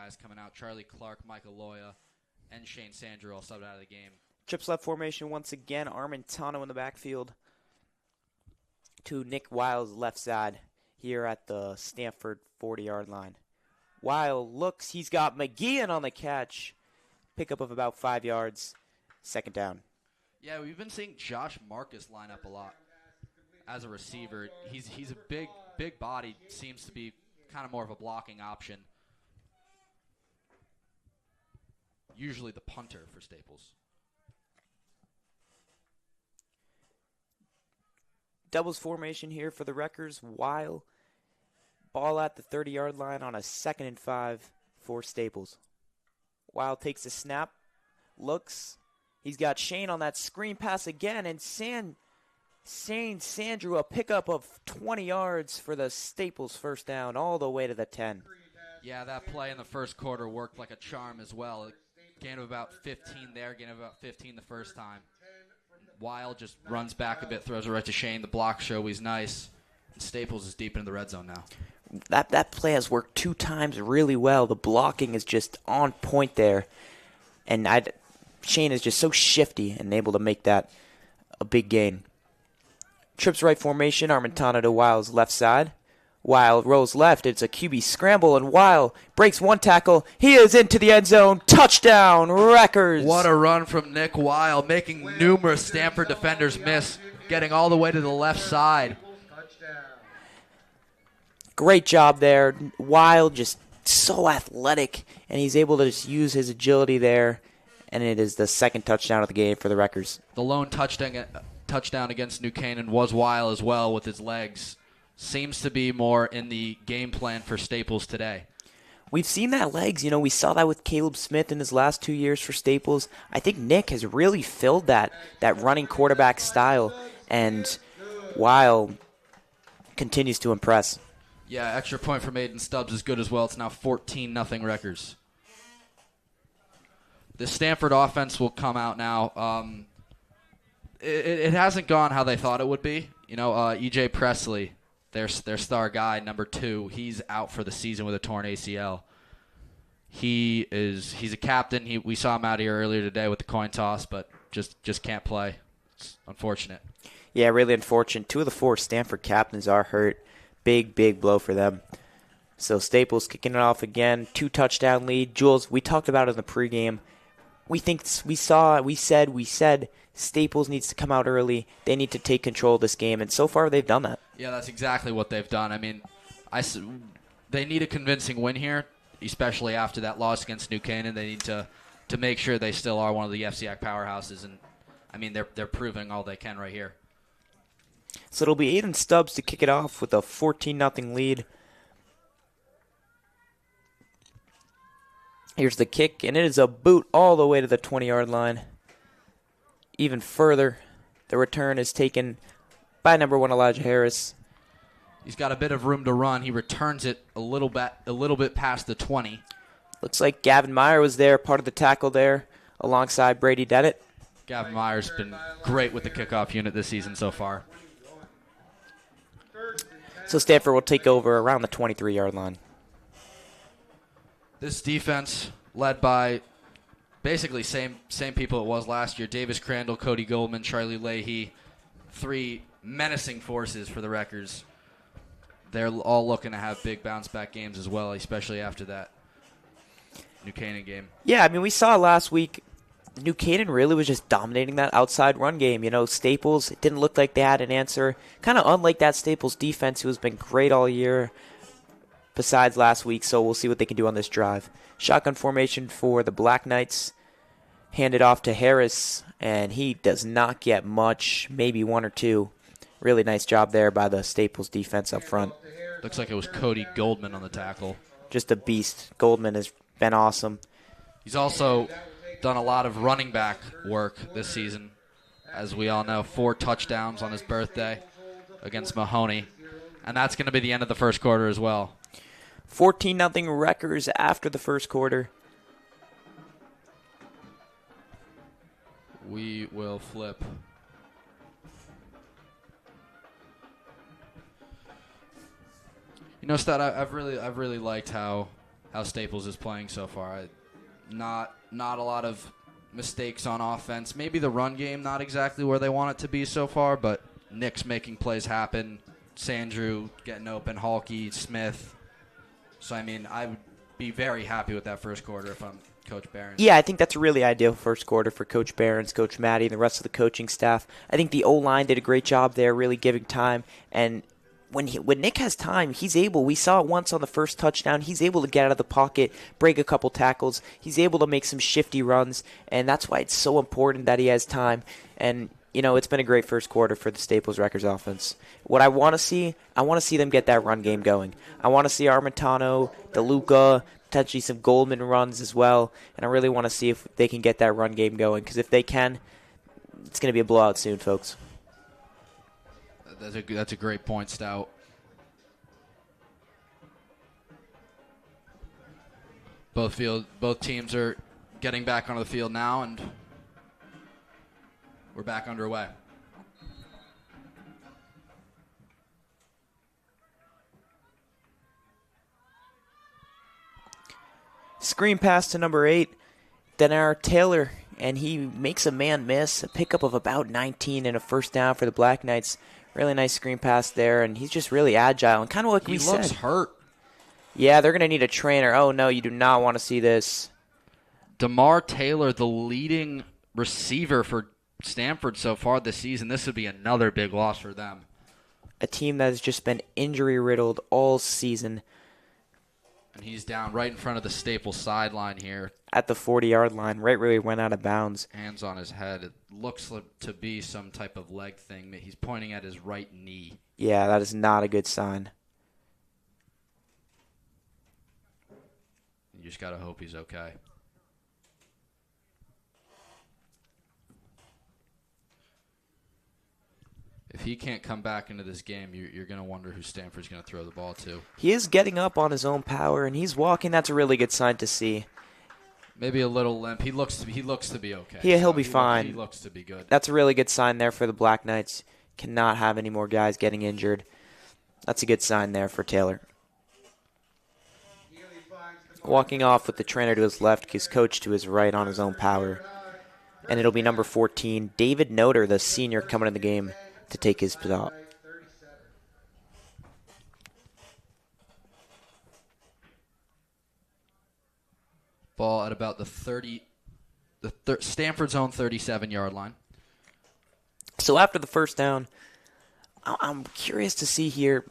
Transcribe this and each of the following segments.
guys coming out. Charlie Clark, Michael Loya, and Shane Sandra all subbed out of the game. Trips left formation once again. Armentano in the backfield to Nick Wiles' left side here at the Stamford 40-yard line. Weil looks. He's got McGeehan on the catch. Pickup of about 5 yards. Second down. Yeah, we've been seeing Josh Marcus line up a lot as a receiver. He's a big body. Seems to be kind of more of a blocking option. Usually the punter for Staples. Doubles formation here for the Wreckers. Weil. Ball at the 30-yard line on a 2nd and 5 for Staples. Weil takes a snap. Looks. He's got Shane on that screen pass again. And Sandrew, a pickup of 20 yards for the Staples first down all the way to the 10. Yeah, that play in the first quarter worked like a charm as well. Gain of about 15 there, gain of about 15 the first time. Weil just runs back a bit, throws it right to Shane. The block show he's nice. And Staples is deep into the red zone now. That play has worked 2 times really well. The blocking is just on point there. And Shane is just so shifty and able to make that a big gain. Trips right formation, Armentano to Wiles' left side. Weil rolls left. It's a QB scramble, and Weil breaks one tackle. He is into the end zone. Touchdown, Wreckers. What a run from Nick Weil, making numerous Stamford defenders miss, getting all the way to the left side. Great job there. Weil just so athletic, and he's able to just use his agility there, and it is the second touchdown of the game for the Wreckers. The lone touchdown against New Canaan was Weil as well with his legs. Seems to be more in the game plan for Staples today. We've seen that legs. We saw that with Caleb Smith in his last 2 years for Staples. I think Nick has really filled that running quarterback style, and Weil continues to impress. Yeah, extra point from Aiden Stubbs is good as well. It's now 14-0 Wreckers. The Stanford offense will come out now. It hasn't gone how they thought it would be. E.J. Presley, their star guy, number 2, he's out for the season with a torn ACL. He's a captain. We saw him out here earlier today with the coin toss, but just can't play. It's unfortunate. Yeah, really unfortunate. 2 of the 4 Stanford captains are hurt. Big blow for them. So Staples kicking it off again. 2-touchdown lead. Jules, we talked about it in the pregame. We said Staples needs to come out early. They need to take control of this game, and so far they've done that. Yeah, that's exactly what they've done. I mean, they need a convincing win here, especially after that loss against New Canaan. They need to make sure they still are one of the FCIAC powerhouses, and I mean they're proving all they can right here. So it'll be Aiden Stubbs to kick it off with a 14-0 lead. Here's the kick, and it is a boot all the way to the 20-yard line. Even further, the return is taken by number 1 Elijah Harris. He's got a bit of room to run. He returns it a little bit past the 20. Looks like Gavin Meyer was there, part of the tackle there, alongside Brady Dennett. Gavin Meyer's been great with the kickoff unit this season so far. So Stanford will take over around the 23-yard line. This defense, led by basically same people it was last year: Davis Crandall, Cody Goldman, Charlie Leahy, 3 menacing forces for the Wreckers. They're all looking to have big bounce-back games as well, especially after that New Canaan game. Yeah, I mean, we saw last week New Canaan really was just dominating that outside run game. Staples, it didn't look like they had an answer. Kind of unlike that Staples defense, who has been great all year besides last week, so we'll see what they can do on this drive. Shotgun formation for the Black Knights. Handed off to Harris, and he does not get much, maybe 1 or 2. Really nice job there by the Staples defense up front. Looks like it was Cody Goldman on the tackle. Just a beast. Goldman has been awesome. He's also done a lot of running back work this season. As we all know, 4 touchdowns on his birthday against Mahoney. And that's going to be the end of the first quarter as well. 14-0 Wreckers after the first quarter. We will flip. Stud, I've really liked how how Staples is playing so far. Not a lot of mistakes on offense. Maybe the run game not exactly where they want it to be so far, but Nick's making plays happen. Sandrew getting open, Halkey, Smith. So, I mean, I would be very happy with that first quarter if I'm Coach Barron. Yeah, I think that's a really ideal first quarter for Coach Barron's, Coach Matty, and the rest of the coaching staff. I think the O-line did a great job there, really giving time. And when Nick has time, he's able, we saw it once on the first touchdown, he's able to get out of the pocket, break a couple tackles. He's able to make some shifty runs, and that's why it's so important that he has time. And, you know, it's been a great first quarter for the Staples Records offense. What I want to see them get that run game going. I want to see Armentano, DeLuca, potentially some Goldman runs as well, and I really want to see if they can get that run game going, because if they can, it's going to be a blowout soon, folks. That's a great point, Stout. Both teams are getting back onto the field now, and we're back underway. Screen pass to number 8, Denar Taylor, and he makes a man miss, a pickup of about 19 and a first down for the Black Knights. Really nice screen pass there, and he's just really agile and kind of like we said. He looks hurt. Yeah, they're going to need a trainer. Oh, no, you do not want to see this. DeMar Taylor, the leading receiver for Stamford so far this season. This would be another big loss for them. A team that has just been injury-riddled all season. And he's down right in front of the Staples sideline here. At the 40-yard line, right where he went out of bounds. Hands on his head. It looks to be some type of leg thing. He's pointing at his right knee. Yeah, that is not a good sign. You just got to hope he's okay. If he can't come back into this game, you're going to wonder who Stanford's going to throw the ball to. He is getting up on his own power, and he's walking. That's a really good sign to see. Maybe a little limp. He looks to be okay. Yeah, he'll be fine. He looks to be good. That's a really good sign there for the Black Knights. Cannot have any more guys getting injured. That's a good sign there for Taylor. Walking off with the trainer to his left, his coach to his right on his own power. And it'll be number 14, David Noter, the senior, coming in the game to take his spot. Ball at about the Stanford's own 37-yard line. So after the first down, I'm curious to see here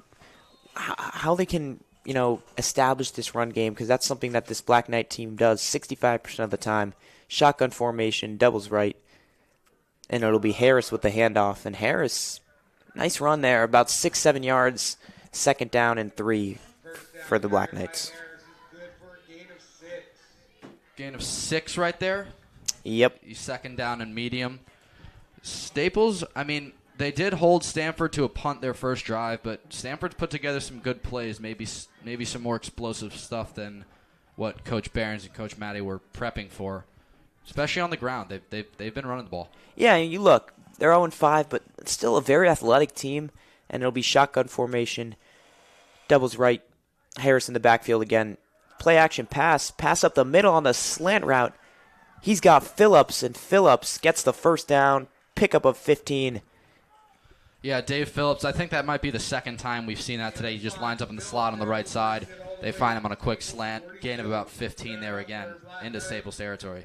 how they can, establish this run game, because that's something that this Black Knight team does 65% of the time. Shotgun formation, doubles right, and it'll be Harris with the handoff. And Harris, nice run there, about 6-7 yards, second down and 3 for the Black Knights. Gain of 6 right there. Yep. He's second down and medium. Staples, they did hold Stamford to a punt their first drive, but Stamford's put together some good plays, maybe some more explosive stuff than what Coach Barons and Coach Matty were prepping for, especially on the ground. They've been running the ball. Yeah, you look, they're 0-5, but it's still a very athletic team, and it'll be shotgun formation, doubles right, Harris in the backfield again. Play action pass up the middle on the slant route. He's got Phillips, and Phillips gets the first down, pickup of 15. Yeah, Dave Phillips, I think that might be the second time we've seen that today. He just lines up in the slot on the right side. They find him on a quick slant. Gain of about 15 there again into Staples territory.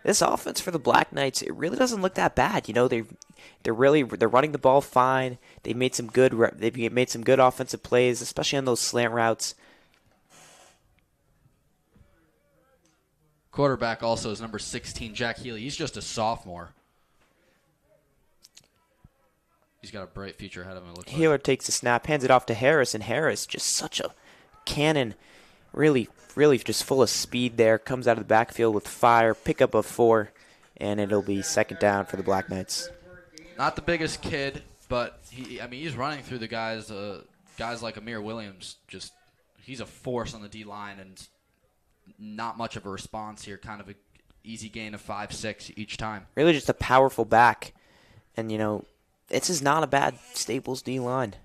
This offense for the Black Knights, it really doesn't look that bad. They're running the ball fine. They've made some good offensive plays, especially on those slant routes. Quarterback also is number 16, Jack Healy. He's just a sophomore. He's got a bright future ahead of him. Healer takes the snap, hands it off to Harris, and Harris, just such a cannon, really just full of speed there, comes out of the backfield with fire, pickup of 4, and it'll be second down for the Black Knights. Not the biggest kid, but he's running through the guys like Amir Williams. Just he's a force on the D-line, and not much of a response here, kind of an easy gain of 5-6 each time. Really just a powerful back, and this is not a bad Staples D-line.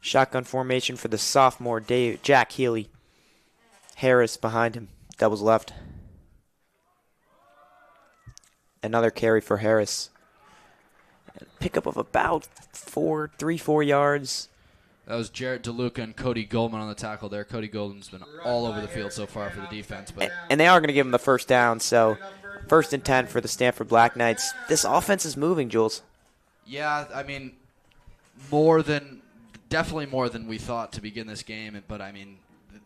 Shotgun formation for the sophomore Jack Healy. Harris behind him. Doubles left. Another carry for Harris. Pickup of about 4 yards. That was Jarrett DeLuca and Cody Goldman on the tackle there. Cody Goldman's been all over the field so far for the defense. But And they are going to give him the first down, so 1st and 10 for the Stamford Black Knights. This offense is moving, Jules. yeah, I mean, definitely more than we thought to begin this game. But, I mean,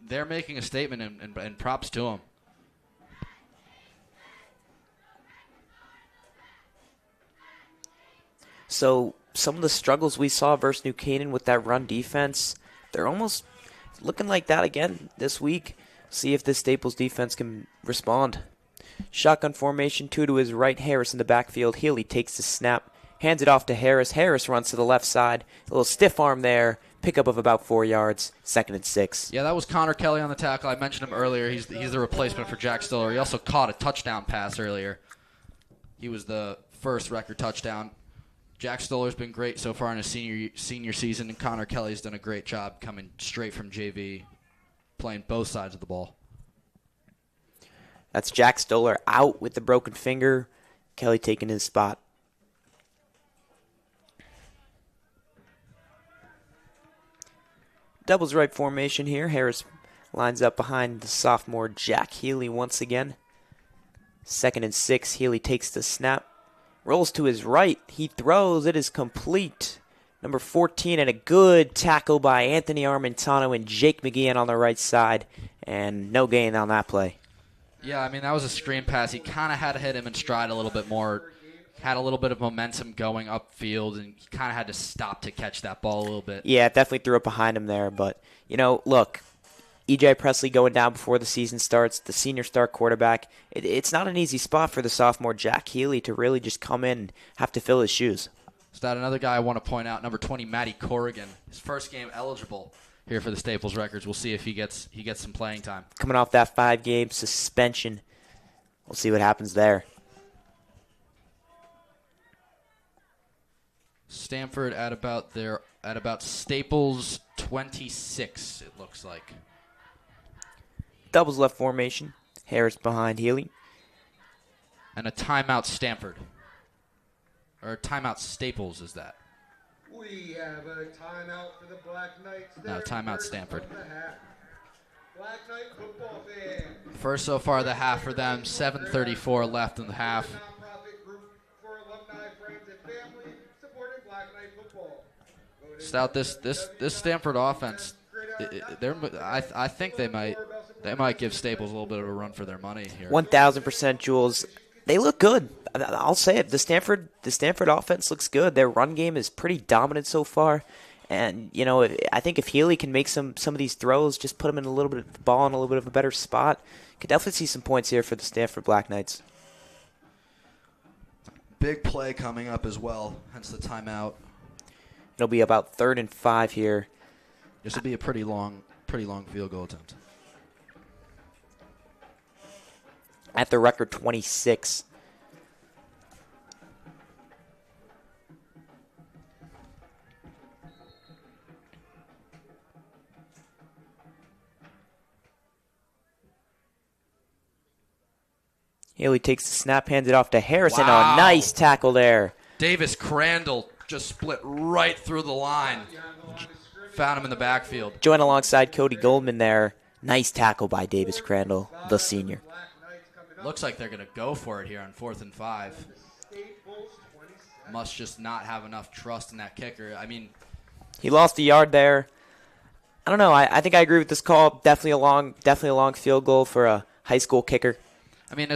they're making a statement, and props to them. So some of the struggles we saw versus New Canaan with that run defense, they're almost looking like that again this week. See if this Staples defense can respond. Shotgun formation, 2 to his right, Harris in the backfield. Healy takes the snap, hands it off to Harris. Harris runs to the left side. A little stiff arm there. Pickup of about 4 yards. 2nd and 6. Yeah, that was Connor Kelly on the tackle. I mentioned him earlier. He's the replacement for Jack Stiller. He also caught a touchdown pass earlier. He was the first record touchdown. Jack Stoller's been great so far in his senior season, and Connor Kelly's done a great job coming straight from JV, playing both sides of the ball. That's Jack Stoller out with the broken finger. Kelly taking his spot. Doubles right formation here. Harris lines up behind the sophomore Jack Healy once again. 2nd and 6. Healy takes the snap. Rolls to his right. He throws. It is complete. Number 14, and a good tackle by Anthony Armentano and Jake McGeehan on the right side. And no gain on that play. Yeah, I mean, that was a screen pass. He kind of had to hit him in stride a little bit more. Had a little bit of momentum going upfield, and he kind of had to stop to catch that ball a little bit. Yeah, definitely threw it behind him there. But, look, E.J. Presley going down before the season starts, the senior star quarterback. It's not an easy spot for the sophomore Jack Healy to really just come in and have to fill his shoes. Is that another guy I want to point out? Number 20, Matty Corrigan. His first game eligible here for the Staples Records. We'll see if he gets some playing time. Coming off that 5-game suspension. We'll see what happens there. Stamford at about Staples 26, it looks like. Doubles left formation. Harris behind Healy. And a timeout Stamford. Or timeout Staples is that? We have a timeout for the Black Knights. No, timeout Stamford. Black Knight football fan. First so far the half for them. 7:34 left in the half. Nonprofit group for alumni, friends, and family supporting Black Knight football. Stout, this Stamford offense, I think they might give Staples a little bit of a run for their money here. 1,000%, Jules. They look good. I'll say it. The Stanford offense looks good. Their run game is pretty dominant so far. And, I think if Healy can make some of these throws, just put him in a little bit of the ball in a little bit of a better spot, could definitely see some points here for the Stamford Black Knights. Big play coming up as well, hence the timeout. It'll be about 3rd and 5 here. This will be a pretty long field goal attempt. At the record 26. Haley takes the snap, hands it off to Harrison. Wow. A nice tackle there. Davis Crandall just split right through the line. Found him in the backfield. Joined alongside Cody Goldman there. Nice tackle by Davis Crandall, the senior. Looks like they're going to go for it here on 4th and 5. Must just not have enough trust in that kicker. I mean, he lost a yard there. I don't know. I think I agree with this call. Definitely a long field goal for a high school kicker. I mean,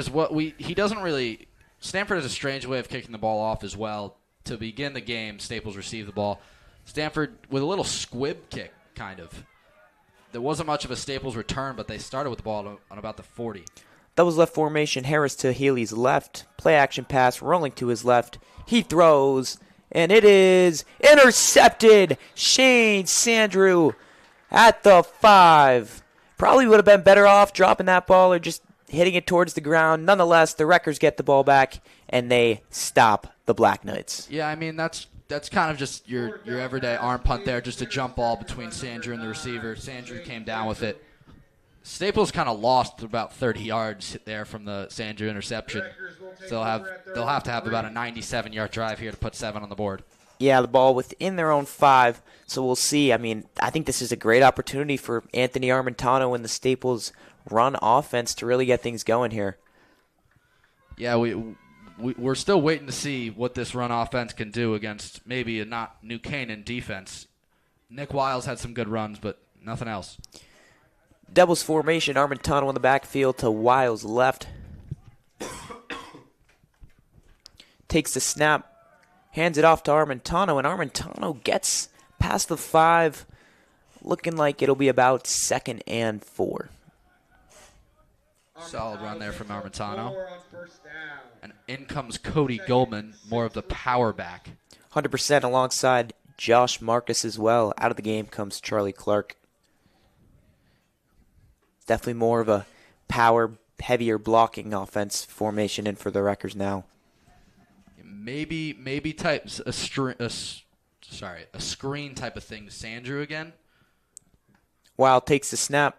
Stanford has a strange way of kicking the ball off as well. To begin the game, Staples received the ball. Stanford with a little squib kick, kind of. There wasn't much of a Staples return, but they started with the ball on about the 40. Doubles left formation, Harris to Healy's left. Play action pass, rolling to his left. He throws, and it is intercepted. Shane Sandrew at the 5. Probably would have been better off dropping that ball or just hitting it towards the ground. Nonetheless, the Wreckers get the ball back, and they stop the Black Knights. Yeah, I mean, that's that's kind of just your everyday arm punt there, just a jump ball between Sandra and the receiver. Sandra came down with it. Staples kind of lost about 30 yards there from the Sandra interception. So they'll have to have about a 97-yard drive here to put 7 on the board. Yeah, the ball within their own 5, so we'll see. I mean, I think this is a great opportunity for Anthony Armentano and the Staples run offense to really get things going here. Yeah, we're still waiting to see what this run offense can do against maybe a not New Canaan defense. Nick Wiles had some good runs, but nothing else. Doubles formation, Armentano in the backfield to Wiles left. Takes the snap, hands it off to Armentano, and Armentano gets past the 5, looking like it'll be about 2nd and 4. Solid run there from Armentano. And in comes Cody Goldman, more of the power back. 100% alongside Josh Marcus as well. Out of the game comes Charlie Clark. Definitely more of a power, heavier blocking offense formation in for the Wreckers now. Maybe types a screen type of thing to Sandrew again. Wild takes the snap.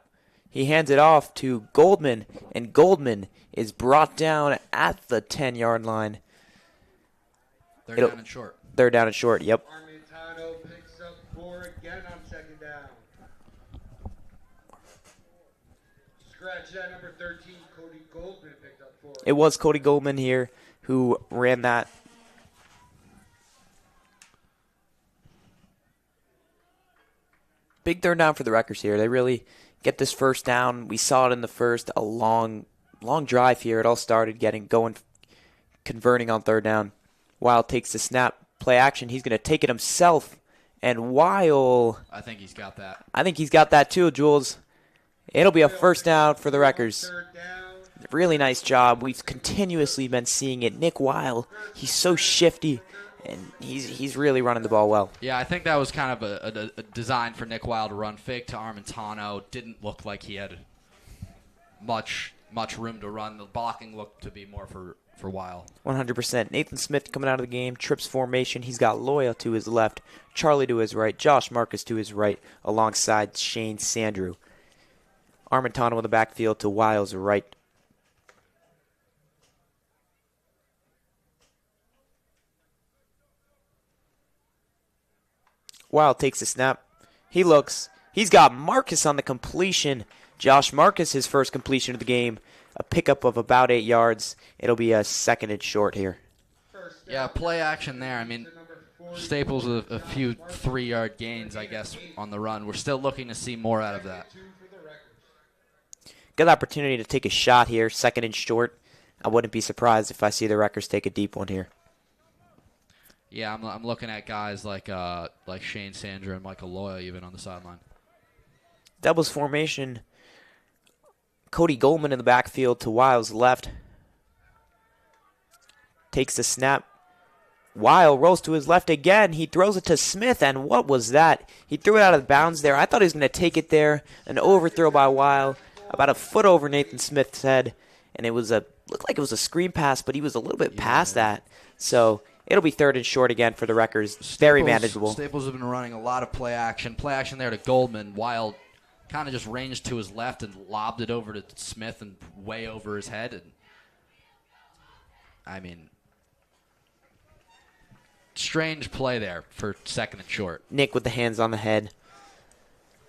He hands it off to Goldman, and Goldman is brought down at the 10-yard line. They're down and short. They're down and short, yep. Armentano picks up 4 again on 2nd down. Scratch that, number 13, Cody Goldman picked up 4. It was Cody Goldman here who ran that. Big 3rd down for the Wreckers here. They really get this 1st down. We saw it in the first, a long drive here. It all started converting on 3rd down. Wild takes the snap, play action. He's going to take it himself. And Wild, I think he's got that. I think he's got that too, Jules. It'll be a 1st down for the Wreckers. Really nice job. We've continuously been seeing it. Nick Wild, he's so shifty, and he's really running the ball well. Yeah, I think that was kind of a design for Nick Wild to run fake to Armentano. Didn't look like he had much room to run. The blocking looked to be more for Wild. 100%. Nathan Smith coming out of the game. Trips formation. He's got Loya to his left, Charlie to his right, Josh Marcus to his right, alongside Shane Sandrew. Armentano in the backfield to Wiles' right. Wild takes the snap. He looks. He's got Marcus on the completion. Josh Marcus, his first completion of the game. A pickup of about 8 yards. It'll be a 2nd and short here. Yeah, play action there. I mean, Staples with a few 3-yard gains, I guess, on the run. We're still looking to see more out of that. Good opportunity to take a shot here. 2nd and short. I wouldn't be surprised if I see the Wreckers take a deep one here. Yeah, I'm looking at guys like Shane Sandra and Michael Loya even on the sideline. Doubles formation. Cody Goldman in the backfield to Wiles' left. Takes the snap. Wild rolls to his left again. He throws it to Smith, and what was that? He threw it out of bounds there. I thought he was going to take it there. An overthrow by Wild, about a foot over Nathan Smith's head, and it was looked like it was a screen pass, but he was a little bit past that. So it'll be 3rd and short again for the Wreckers. Very manageable. Staples have been running a lot of play action. Play action there to Goldman. Wild kind of just ranged to his left and lobbed it over to Smith and way over his head. And I mean, strange play there for 2nd and short. Nick with the hands on the head.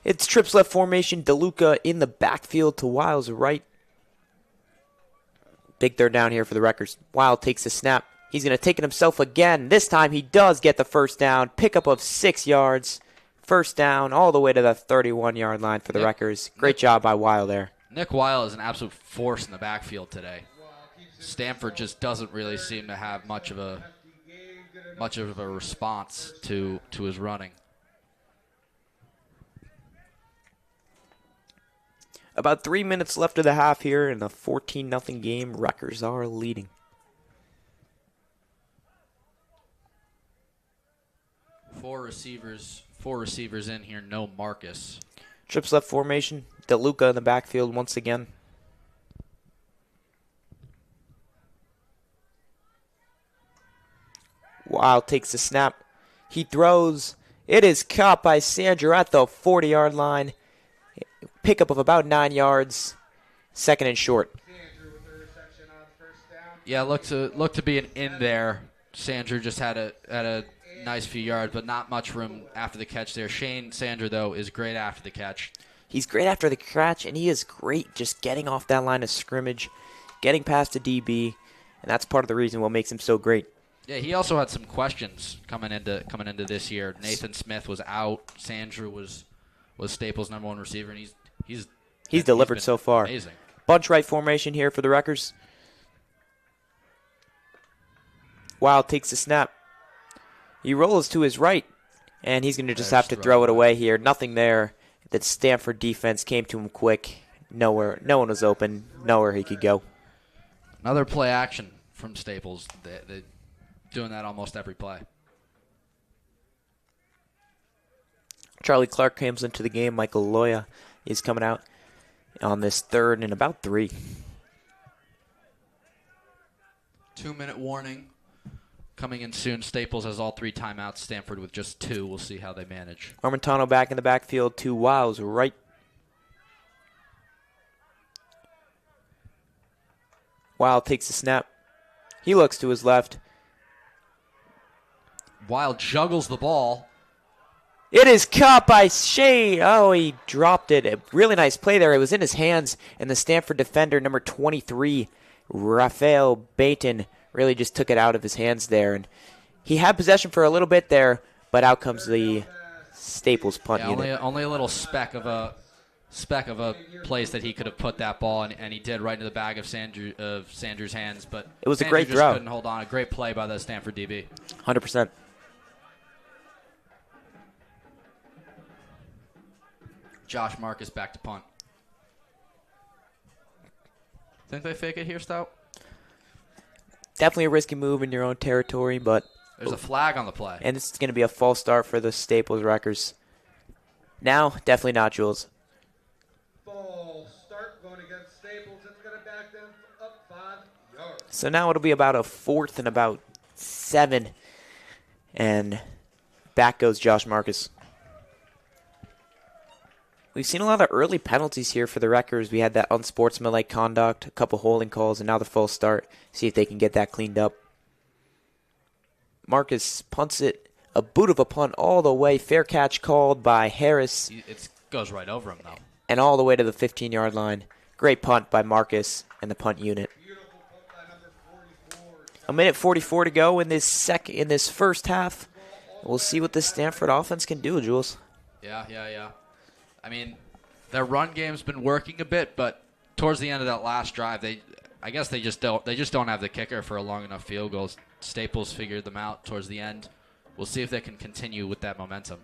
It's trips left formation. DeLuca in the backfield to Wiles' right. Big 3rd down here for the Wreckers. Wild takes the snap. He's going to take it himself again. This time he does get the 1st down. Pickup of 6 yards. 1st down all the way to the 31-yard line for the Wreckers. Great job by Wild there. Nick Wild is an absolute force in the backfield today. Stamford just doesn't really seem to have much of a response to his running. About 3 minutes left of the half here in the 14-0 game. Wreckers are leading. Four receivers in here, no Marcus. Trips left formation. DeLuca in the backfield once again. Wild takes the snap. He throws. It is caught by Sandra at the 40-yard line. Pickup of about 9 yards. Second and short. Andrew with the reception on first down. Yeah, looked to be an in there. Sandra just had a nice few yards, but not much room after the catch there. Shane Sandra, though, is great after the catch. He's great after the catch, and he is great just getting off that line of scrimmage, getting past the DB, and that's part of the reason what makes him so great. Yeah, he also had some questions coming into this year. Nathan Smith was out. Sandra was Staples' number 1 receiver, and he's delivered so far. Amazing. Bunch right formation here for the Wreckers. Wild takes the snap. He rolls to his right, and he's going to just have to throw it away here. Nothing there. That Stamford defense came to him quick. Nowhere, no one was open. Nowhere he could go. Another play action from Staples. They're doing that almost every play. Charlie Clark comes into the game. Michael Loya is coming out on this 3rd and about 3. 2-minute warning coming in soon. Staples has all 3 timeouts. Stamford with just 2. We'll see how they manage. Armentano back in the backfield. 2 Wows right. Wild takes the snap. He looks to his left. Wild juggles the ball. It is caught by Shea. Oh, he dropped it. A really nice play there. It was in his hands, and the Stamford defender, number 23, Raphael Baton, really just took it out of his hands there. And he had possession for a little bit there, but out comes the Staples punt unit. Only a little speck of a place that he could have put that ball, and he did right into the bag of Sanders' hands. But it was Sanders a great just throw. Couldn't hold on. A great play by the Stamford DB. 100%. Josh Marcus back to punt. Think they fake it here, Stout? Definitely a risky move in your own territory, but there's a flag on the play. And this is going to be a false start for the Staples Wreckers. Now, definitely not Jules. False start going against Staples. It's going to back them up 5 yards. So now it'll be about a 4th and about 7. And back goes Josh Marcus. We've seen a lot of early penalties here for the Wreckers. We had that unsportsmanlike conduct, a couple holding calls, and now the false start. See if they can get that cleaned up. Marcus punts it, a boot of a punt all the way. Fair catch called by Harris. It goes right over him, though. And all the way to the 15-yard line. Great punt by Marcus and the punt unit. A minute 44 to go in this first half. We'll see what this Stamford offense can do, Jules. Yeah. I mean, their run game's been working a bit, but towards the end of that last drive, I guess they just don't have the kicker for a long enough field goal. Staples figured them out towards the end. We'll see if they can continue with that momentum.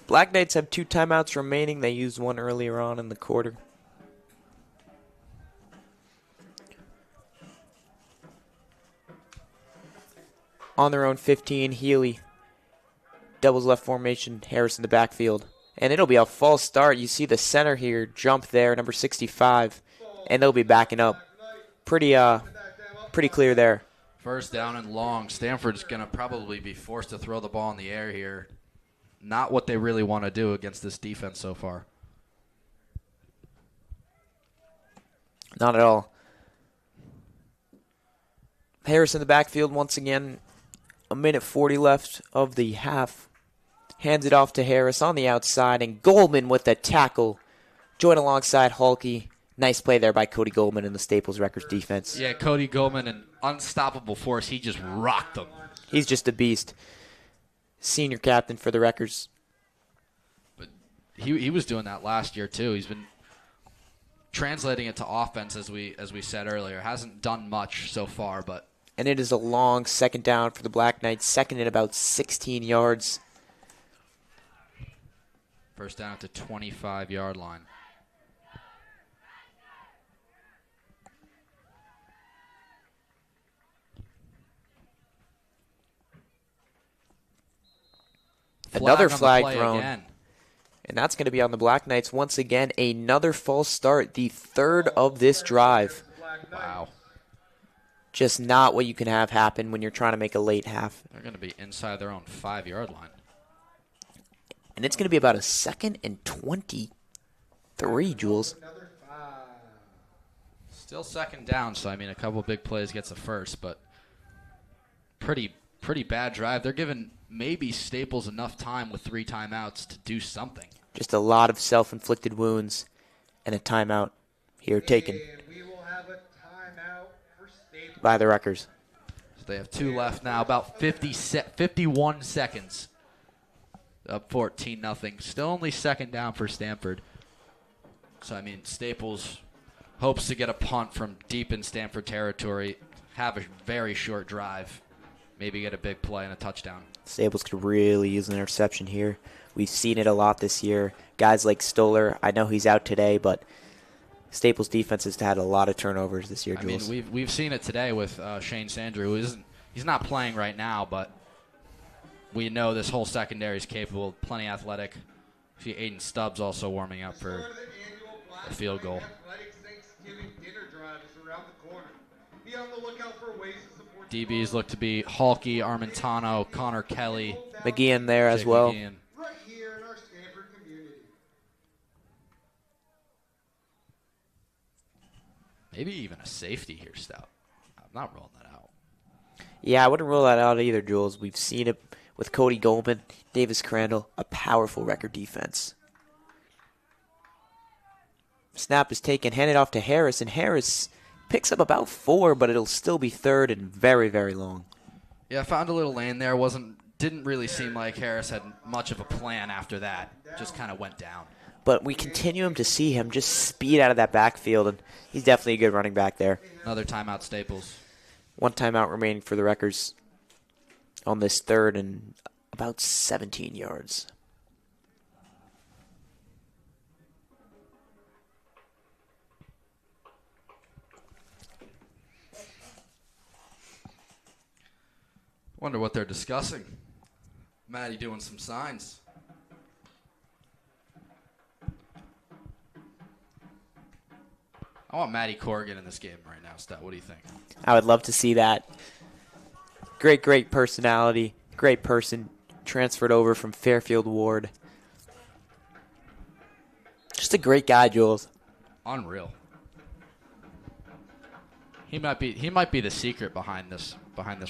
Black Knights have 2 timeouts remaining. They used one earlier on in the quarter. On their own 15, Healy. Doubles left formation, Harris in the backfield. And it'll be a false start. You see the center here jump there, number 65. And they'll be backing up. Pretty clear there. First down and long. Stanford's going to probably be forced to throw the ball in the air here. Not what they really want to do against this defense so far. Not at all. Harris in the backfield once again. A minute 40 left of the half. Hands it off to Harris on the outside, and Goldman with the tackle. Join alongside Halke. Nice play there by Cody Goldman in the Staples Wreckers defense. Yeah, Cody Goldman, an unstoppable force. He just rocked them. He's just a beast. Senior captain for the Wreckers. But he was doing that last year too. He's been translating it to offense as we said earlier. Hasn't done much so far, but and it is a long second down for the Black Knights. Second and about 16 yards. First down at the 25-yard line. Another on the flag play thrown. again. And that's going to be on the Black Knights once again. Another false start, the third of this drive. Wow. Just not what you can have happen when you're trying to make a late half. They're going to be inside their own 5-yard line. And it's going to be about a 2nd and 23, Jules. Still 2nd down, so I mean a couple big plays gets a first, but pretty bad drive. They're giving maybe Staples enough time with 3 timeouts to do something. Just a lot of self-inflicted wounds and a timeout here taken We will have a timeout for Staples. by the Wreckers. So they have 2 left now, about 51 seconds. Up 14-0. Still only 2nd down for Stamford. So, I mean, Staples hopes to get a punt from deep in Stamford territory, have a very short drive, maybe get a big play and a touchdown. Staples could really use an interception here. We've seen it a lot this year. Guys like Stoller, I know he's out today, but Staples' defense has had a lot of turnovers this year, Jules. I mean, we've seen it today with Shane Sandrew. He's not playing right now, but we know this whole secondary is capable, plenty athletic. See Aiden Stubbs also warming up for a field goal. DBs look to be Halkey, Armentano, Connor Kelly. McGeehan there as Jake well. McGeehan. Right here in our Stamford community. Maybe even a safety here, Stout. I'm not rolling that out. Yeah, I wouldn't rule that out either, Jules. We've seen it with Cody Goldman, Davis Crandall, a powerful record defense. Snap is taken, handed off to Harris, and Harris picks up about 4, but it'll still be 3rd and very, very long. Yeah, I found a little lane there. Didn't really seem like Harris had much of a plan after that. Just kind of went down. But we continue to see him just speed out of that backfield, and he's definitely a good running back there. Another timeout, Staples. 1 timeout remaining for the Wreckers on this 3rd and about 17 yards. Wonder what they're discussing. Matty doing some signs. I want Matty Corrigan in this game right now, Stat. What do you think? I would love to see that. Great personality, great person, transferred over from Fairfield Ward. Just a great guy, Jules. Unreal. He might be the secret behind this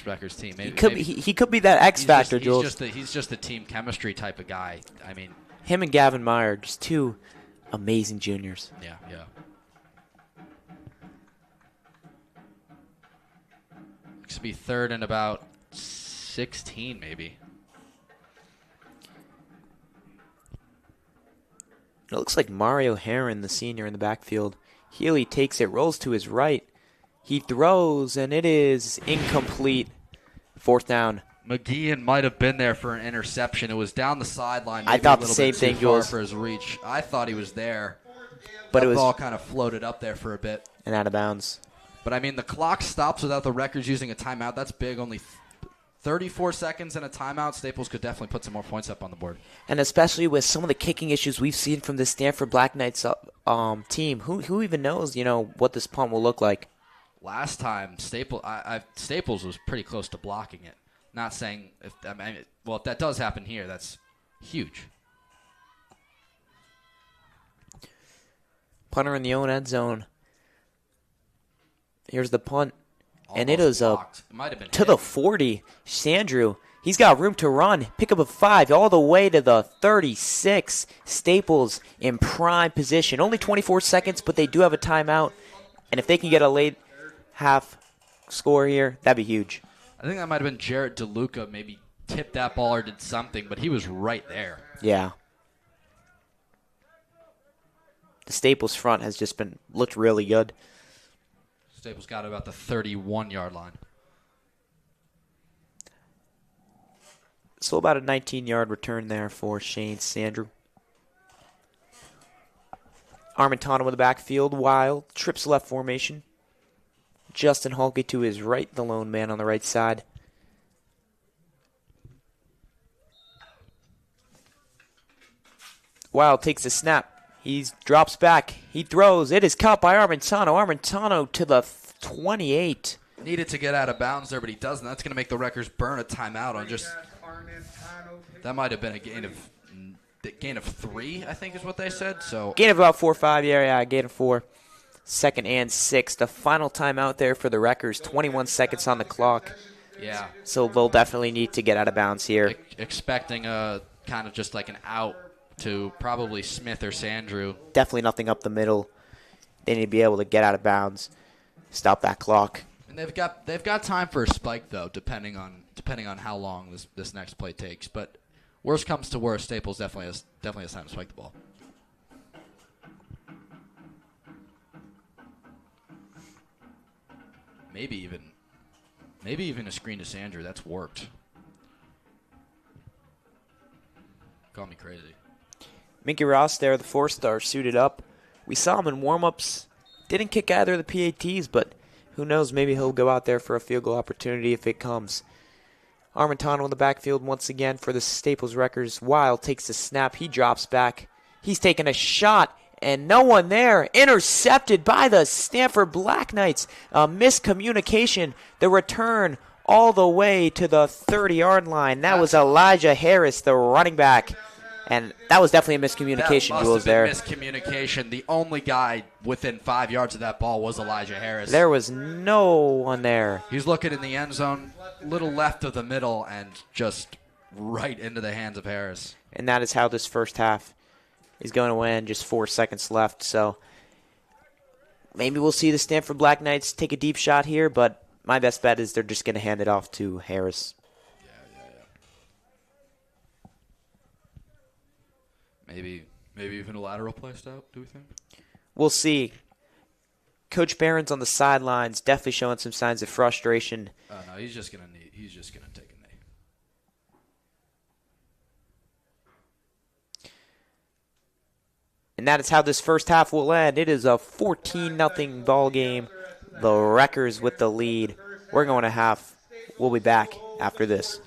Wreckers team. Maybe, He could be that X factor, Jules. He's just a team chemistry type of guy. I mean, Him and Gavin Meyer, just 2 amazing juniors. yeah. Looks to be 3rd and about 16, maybe. It looks like Mario Heron, the senior in the backfield. Healy takes it, rolls to his right. He throws, and it is incomplete. 4th down. McGeehan might have been there for an interception. It was down the sideline. I thought the same thing, far Jules. for his reach. I thought he was there, But that it was ball kind of floated up there for a bit. and out of bounds. But I mean, the clock stops without the Wreckers using a timeout. That's big. Only 34 seconds and a timeout. Staples could definitely put some more points up on the board. And especially with some of the kicking issues we've seen from the Stanford Black Knights team, who even knows, what this punt will look like? Last time, Staples was pretty close to blocking it. Not saying if that does happen here, that's huge. Punter in the own end zone. Here's the punt. And it Almost is blocked. It might have been to hit. the 40. Sandrew, he's got room to run. Pick up a 5 all the way to the 36. Staples in prime position. Only 24 seconds, but they do have a timeout. And if they can get a late half score here, that'd be huge. I think that might have been Jarrett DeLuca maybe tipped that ball or did something, but he was right there. Yeah. The Staples front has just looked really good. Staples got about the 31-yard line. So about a 19-yard return there for Shane Sandrew. Armentano in the backfield, wild, trips left formation. Justin Halkey to his right, the lone man on the right side. Wild takes a snap. He drops back. He throws. It is caught by Armentano. Armentano to the 28. Needed to get out of bounds there, but he doesn't. That's going to make the Wreckers burn a timeout on just. That might have been a gain of 3, I think is what they said. So Gain of about 4 or 5. Yeah, gain of 4. 2nd and 6. The final timeout there for the Wreckers. 21 seconds on the clock. yeah, So they'll definitely need to get out of bounds here. expecting a kind of just like an out to probably Smith or Sandrew. Definitely nothing up the middle. They need to be able to get out of bounds. Stop that clock. And they've got time for a spike though, depending on how long this next play takes. But worst comes to worst, Staples definitely has time to spike the ball. Maybe even a screen to Sandrew. That's worked. Call me crazy. Mickey Ross there, the 4-star, suited up. We saw him in warm-ups. Didn't kick either of the PATs, but who knows, maybe he'll go out there for a field goal opportunity if it comes. Armentano in the backfield once again for the Staples Wreckers. Wild takes the snap. He drops back. He's taking a shot, and no one there. Intercepted by the Stamford Black Knights. A miscommunication. The return all the way to the 30-yard line. That was Elijah Harris, the running back. And that was definitely a miscommunication, Jules, there. Miscommunication. The only guy within 5 yards of that ball was Elijah Harris. There was no one there. He's looking in the end zone, little left of the middle, and just right into the hands of Harris. And that is how this first half is going to end. Just 4 seconds left. So maybe we'll see the Stamford Black Knights take a deep shot here, but my best bet is they're just going to hand it off to Harris. Maybe even a lateral play stop, do we think? We'll see. Coach Barron's on the sidelines, definitely showing some signs of frustration. Oh no, he's just gonna take a knee. And that is how this first half will end. It is a 14-0 ball game. The Wreckers with the lead. We're going to half. We'll be back after this.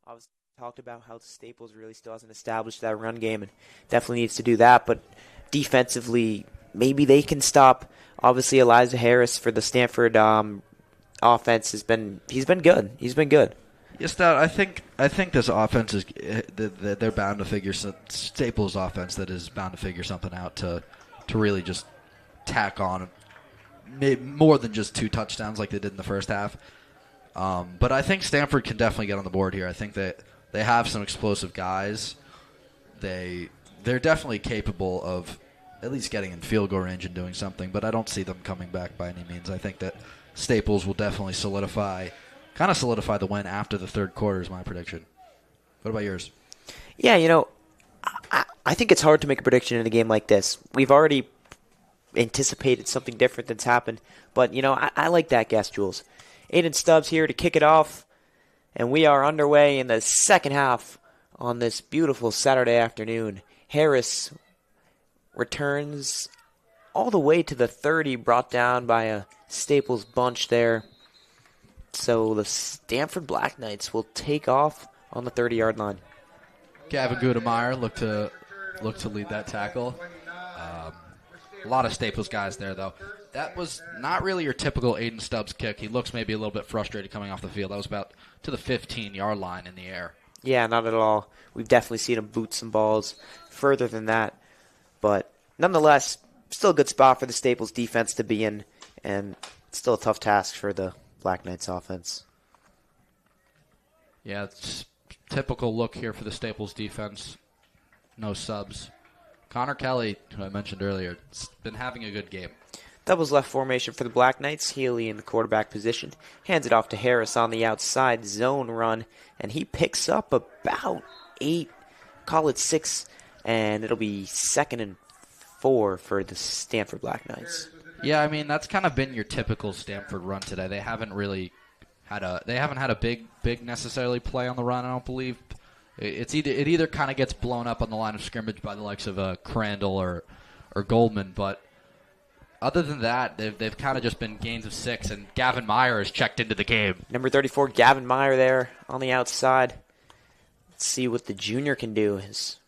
Obviously, talked about how Staples really still hasn't established that run game and definitely needs to do that. But defensively, maybe they can stop. Obviously, Elijah Harris for the Stanford offense he's been good. He's been good. Yes, Stout. I think this offense is they're bound to figure Staples' offense that is bound to figure something out to really just tack on more than just 2 touchdowns like they did in the first half. But I think Stanford can definitely get on the board here. I think that they have some explosive guys. They're definitely capable of at least getting in field goal range and doing something, but I don't see them coming back by any means. I think that Staples will definitely solidify the win after the third quarter is my prediction. What about yours? Yeah, I think it's hard to make a prediction in a game like this. We've already anticipated something different that's happened, but, I like that guess, Jules. Aiden Stubbs here to kick it off, and we are underway in the second half on this beautiful Saturday afternoon. Harris returns all the way to the 30, brought down by a Staples bunch there. So the Stanford Black Knights will take off on the 30-yard line. Gavin Gudemeyer looked to lead that tackle. A lot of Staples guys there, though. That was not really your typical Aiden Stubbs kick. He looks maybe a little bit frustrated coming off the field. That was about to the 15-yard line in the air. Yeah, not at all. We've definitely seen him boot some balls further than that. But nonetheless, still a good spot for the Staples defense to be in, and still a tough task for the Black Knights offense. Yeah, it's typical look here for the Staples defense. No subs. Connor Kelly, who I mentioned earlier, has been having a good game. Doubles left formation for the Black Knights. Healy in the quarterback position. Hands it off to Harris on the outside zone run. And he picks up about 8, call it 6. And it'll be 2nd and 4 for the Stanford Black Knights. Yeah, I mean, that's kind of been your typical Stanford run today. They haven't really had a big necessarily play on the run, I don't believe. It either kind of gets blown up on the line of scrimmage by the likes of Crandall or Goldman, but other than that, they've kind of just been gains of 6, and Gavin Meyer has checked into the game. Number 34, Gavin Meyer there on the outside. Let's see what the junior can do, his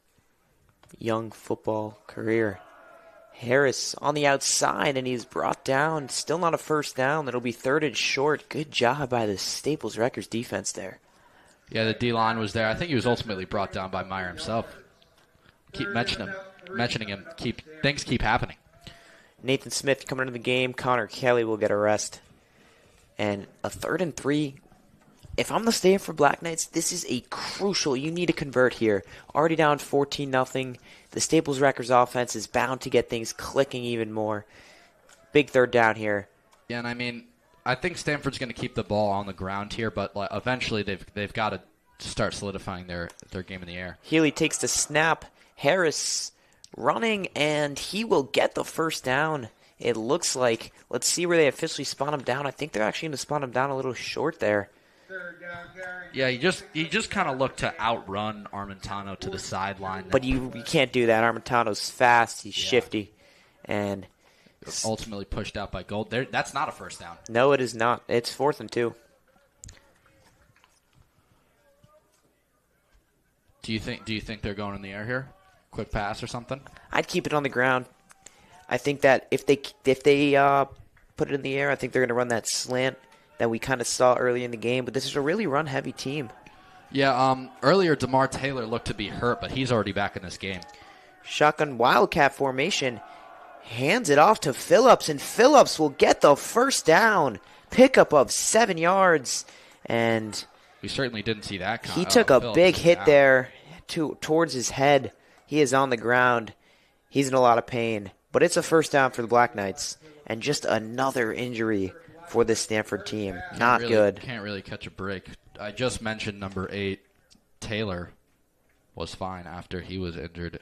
young football career. Harris on the outside, and he's brought down. Still not a first down. It'll be 3rd and short. Good job by the Staples Records defense there. Yeah, the D-line was there. I think he was ultimately brought down by Meyer himself. Keep mentioning him. Things keep happening. Nathan Smith coming into the game. Connor Kelly will get a rest. And a 3rd and 3. If I'm the Stanford Black Knights, this is a crucial. You need to convert here. Already down 14-0. The Staples Records offense is bound to get things clicking even more. Big 3rd down here. Yeah, and I mean, I think Stanford's going to keep the ball on the ground here, but eventually they've got to start solidifying their game in the air. Healy takes the snap. Harris running, and he will get the first down. It looks like. Let's see where they officially spot him down. I think they're actually going to spot him down a little short there. Yeah, he just kind of looked to outrun Armentano to the sideline. But you can't do that. Armentano's fast. He's shifty. And ultimately pushed out by Gold. That's not a first down. No, it is not. It's 4th and 2. Do you think they're going in the air here? Quick pass or something? I'd keep it on the ground. I think that if they put it in the air, I think they're going to run that slant that we kind of saw early in the game. But this is a really run-heavy team. Yeah, earlier DeMar Taylor looked to be hurt, but he's already back in this game. Shotgun Wildcat formation. Hands it off to Phillips, and Phillips will get the first down. Pickup of 7 yards. And we certainly didn't see that. He took a big hit there towards his head. He is on the ground. He's in a lot of pain. But it's a first down for the Black Knights. And just another injury for this Stanford team. Not good. Can't really catch a break. I just mentioned number 8, Taylor, was fine after he was injured.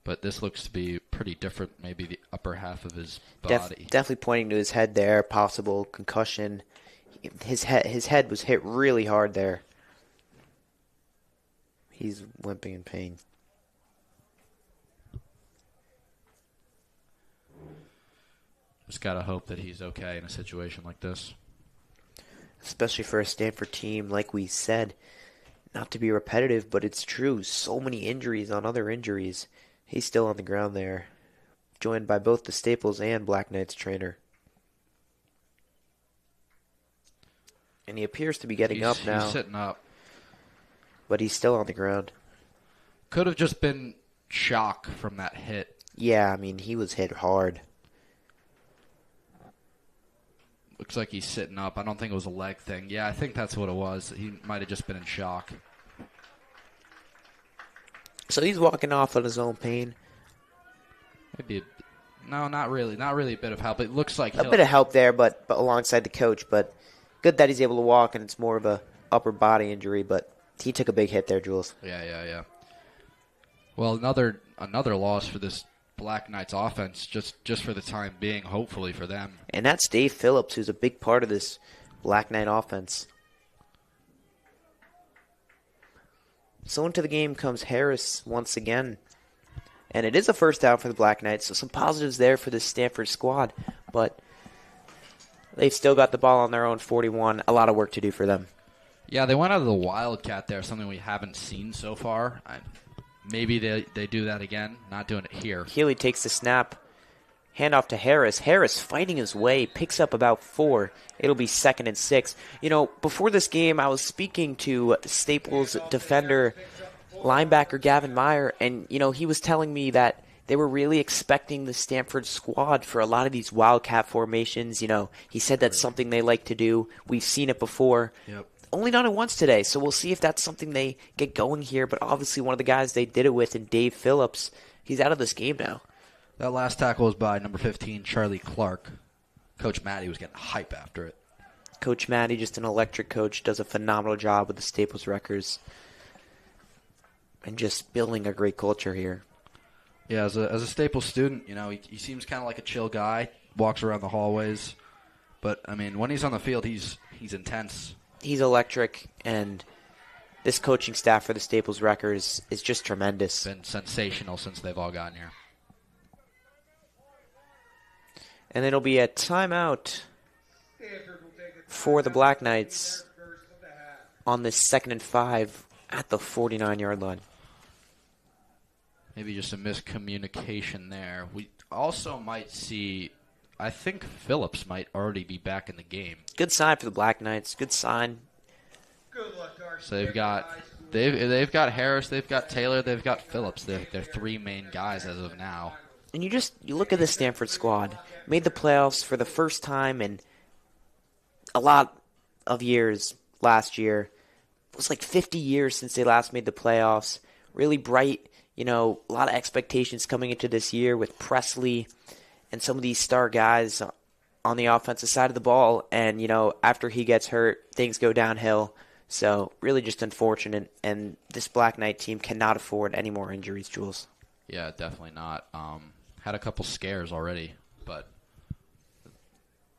But this looks to be pretty different, maybe the upper half of his body. Definitely pointing to his head there, possible concussion. His head was hit really hard there. He's limping in pain. Just got to hope that he's okay in a situation like this. Especially for a Stanford team, like we said, Not to be repetitive, but it's true. So many injuries on other injuries. He's still on the ground there, joined by both the Staples and Black Knights trainer. And he appears to be getting up now. He's sitting up. But he's still on the ground. Could have just been shock from that hit. Yeah, I mean, he was hit hard. Looks like he's sitting up. I don't think it was a leg thing. Yeah, I think that's what it was. He might have just been in shock. So he's walking off on his own pain. Maybe. No, not really. Not really a bit of help. It looks like A bit of help there, but alongside the coach. But good that he's able to walk, and it's more of a upper body injury. But he took a big hit there, Jules. Yeah. Well, another loss for this Black Knights offense, just for the time being, hopefully for them. And that's Dave Phillips, who's a big part of this Black Knight offense. So into the game comes Harris once again. And it is a first down for the Black Knights, so some positives there for this Stamford squad. But they've still got the ball on their own 41. A lot of work to do for them. Yeah, they went out of the Wildcat there, something we haven't seen so far. Maybe they do that again. Not doing it here. Healy takes the snap. Handoff to Harris. Harris fighting his way. Picks up about 4. It'll be 2nd and 6. You know, before this game, I was speaking to Staples defender, linebacker Gavin Meyer, and, you know, he was telling me that they were really expecting the Stamford squad for a lot of these Wildcat formations. You know, he said that's something they like to do. We've seen it before. Yep. Only done it once today, so we'll see if that's something they get going here. But obviously one of the guys they did it with, and Dave Phillips, he's out of this game now. That last tackle was by number 15, Charlie Clark. Coach Matty was getting hype after it. Coach Matty, just an electric coach, does a phenomenal job with the Staples Wreckers. And just building a great culture here. Yeah, as a Staples student, you know, he seems kind of like a chill guy, walks around the hallways. But, I mean, when he's on the field, he's intense. He's electric, and this coaching staff for the Staples Wreckers is just tremendous. Been sensational since they've all gotten here. And it'll be a timeout for the Black Knights on this 2nd and 5 at the 49-yard line. Maybe just a miscommunication there. We also might see, I think Phillips might already be back in the game. Good sign for the Black Knights. Good sign. So they've got Harris, they've got Taylor, they've got Phillips. They're 3 main guys as of now. And you look at the Stamford squad. Made the playoffs for the first time in a lot of years last year. It was like 50 years since they last made the playoffs. Really bright, you know, a lot of expectations coming into this year with Presley and some of these star guys on the offensive side of the ball. And, you know, after he gets hurt, things go downhill. So really just unfortunate. And this Black Knight team cannot afford any more injuries, Jules. Yeah, definitely not. Had a couple scares already, but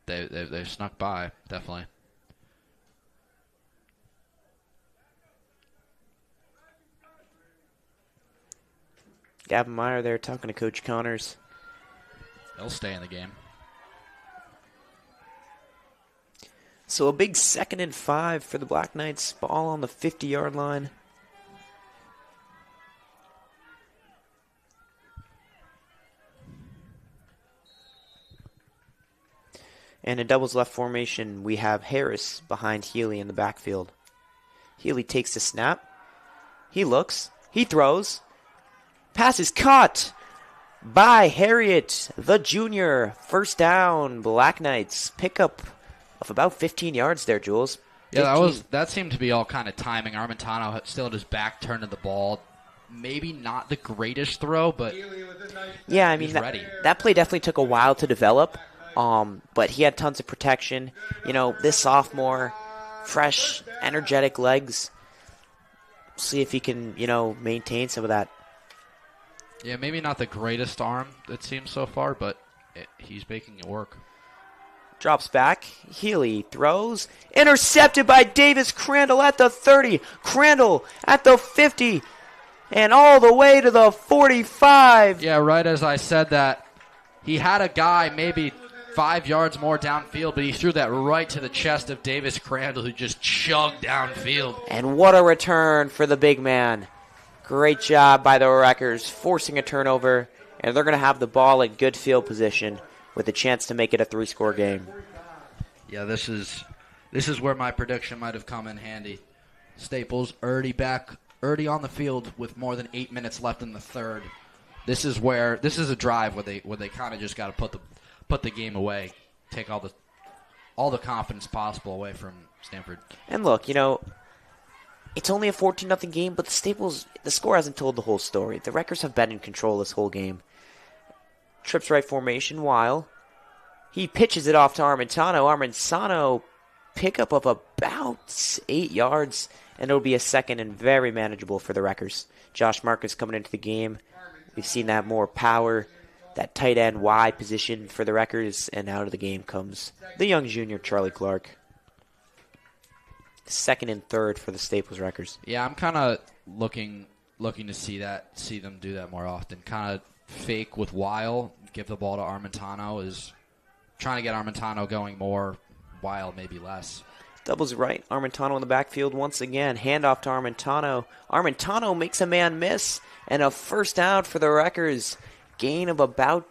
they snuck by, definitely. Gavin Meyer there talking to Coach Connors. They'll stay in the game. So a big 2nd and 5 for the Black Knights. Ball on the 50-yard line. And in doubles left formation, we have Harris behind Healy in the backfield. Healy takes the snap. He looks. He throws. Pass is caught by Harriet, the junior. First down, Black Knights. Pickup of about 15 yards there, Jules. Yeah, that seemed to be all kind of timing. Armentano still had his back turned to the ball. Maybe not the greatest throw, but yeah, I mean that play definitely took a while to develop. But he had tons of protection. You know, this sophomore, fresh, energetic legs. See if he can, you know, maintain some of that. Yeah, maybe not the greatest arm, it seems so far, but he's making it work. Drops back. Healy throws. Intercepted by Davis Crandall at the 30. Crandall at the 50. And all the way to the 45. Yeah, right as I said that, he had a guy maybe 5 yards more downfield, but he threw that right to the chest of Davis Crandall, who just chugged downfield. And what a return for the big man. Great job by the Wreckers, forcing a turnover, and they're going to have the ball in good field position with a chance to make it a 3-score game. Yeah, this is where my prediction might have come in handy. Staples already on the field with more than 8 minutes left in the third. This is a drive where they kind of just got to put the game away, take all the confidence possible away from Stamford. And look, it's only a 14-0 game, but the score hasn't told the whole story. The Wreckers have been in control this whole game. Trips right formation, while he pitches it off to Armentano. Armentano, pickup of about 8 yards, and it'll be a second and very manageable for the Wreckers. Josh Marcus coming into the game. We've seen that more power, that tight end Y position for the Wreckers, and out of the game comes the young junior Charlie Clark. Second and third for the Staples Wreckers. Yeah, I'm kind of looking to see them do that more often. Kind of fake with Weil, give the ball to Armentano, is trying to get Armentano going more, Weil maybe less. Doubles right, Armentano in the backfield once again. Handoff to Armentano. Armentano makes a man miss, and a first down for the Wreckers. Gain of about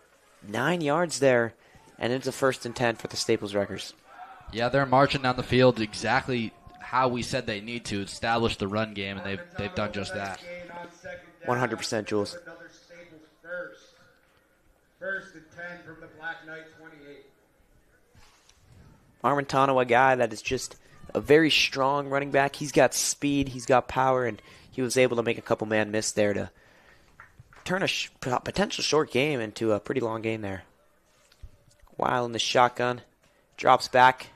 9 yards there, and it's a 1st and 10 for the Staples Wreckers. Yeah, they're marching down the field exactly how we said they need to establish the run game, and they've done just that. 100%, Jules. First and 10 from the Black Knight 28. Armentano, a guy that is just a very strong running back. He's got speed, he's got power, and he was able to make a couple man miss there to turn a potential short game into a pretty long game there. Weil in the shotgun, drops back,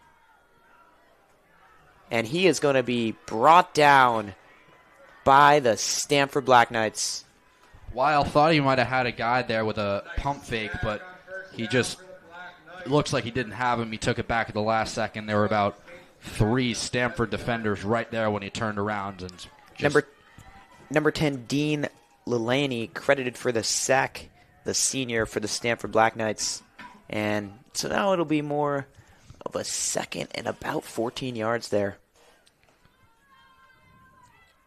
and he is going to be brought down by the Stamford Black Knights. Weil thought he might have had a guy there with a pump fake, but he just looks like he didn't have him. He took it back at the last second. There were about 3 Stamford defenders right there when he turned around. And Number 10, Dean Lelaney, credited for the sack, the senior for the Stamford Black Knights. And so now it'll be more of a second and about 14 yards there.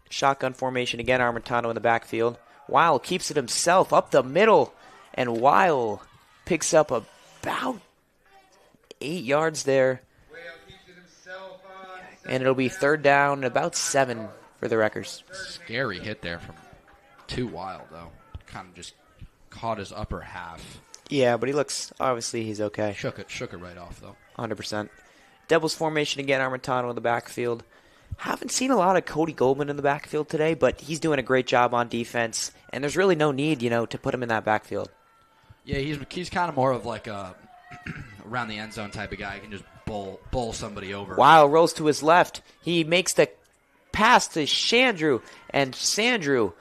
Shotgun formation again, Armentano in the backfield. Weil keeps it himself up the middle, and Weil picks up about 8 yards there. And it'll be 3rd down and about 7 for the Wreckers. Scary hit there from Weil, though. Kind of just caught his upper half. Yeah, but obviously he's okay. Shook it right off, though. 100%. Devils formation again, Armentano in the backfield. Haven't seen a lot of Cody Goldman in the backfield today, but he's doing a great job on defense, and there's really no need, to put him in that backfield. Yeah, he's kind of more of like a around the end zone type of guy. He can just bowl somebody over. Weil rolls to his left. He makes the pass to Sandrew, and Sandrew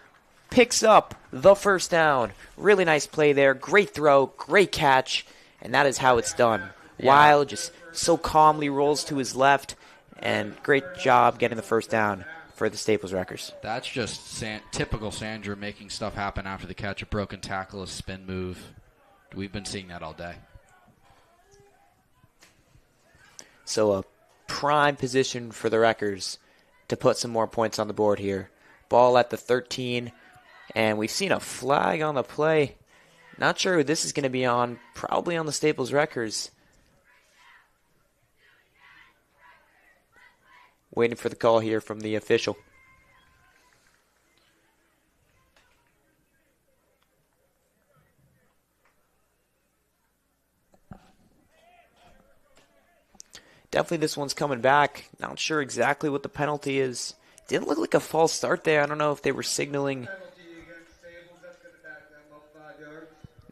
picks up the first down. Really nice play there. Great throw, great catch, and that is how it's done. Yeah. Weil just so calmly rolls to his left, and great job getting the first down for the Staples Wreckers. That's just typical Sandrew making stuff happen after the catch, a broken tackle, a spin move. We've been seeing that all day. So a prime position for the Wreckers to put some more points on the board here. Ball at the 13, and we've seen a flag on the play. Not sure who this is going to be on. Probably on the Staples Wreckers. Waiting for the call here from the official. Definitely this one's coming back. Not sure exactly what the penalty is. Didn't look like a false start there. I don't know if they were signaling.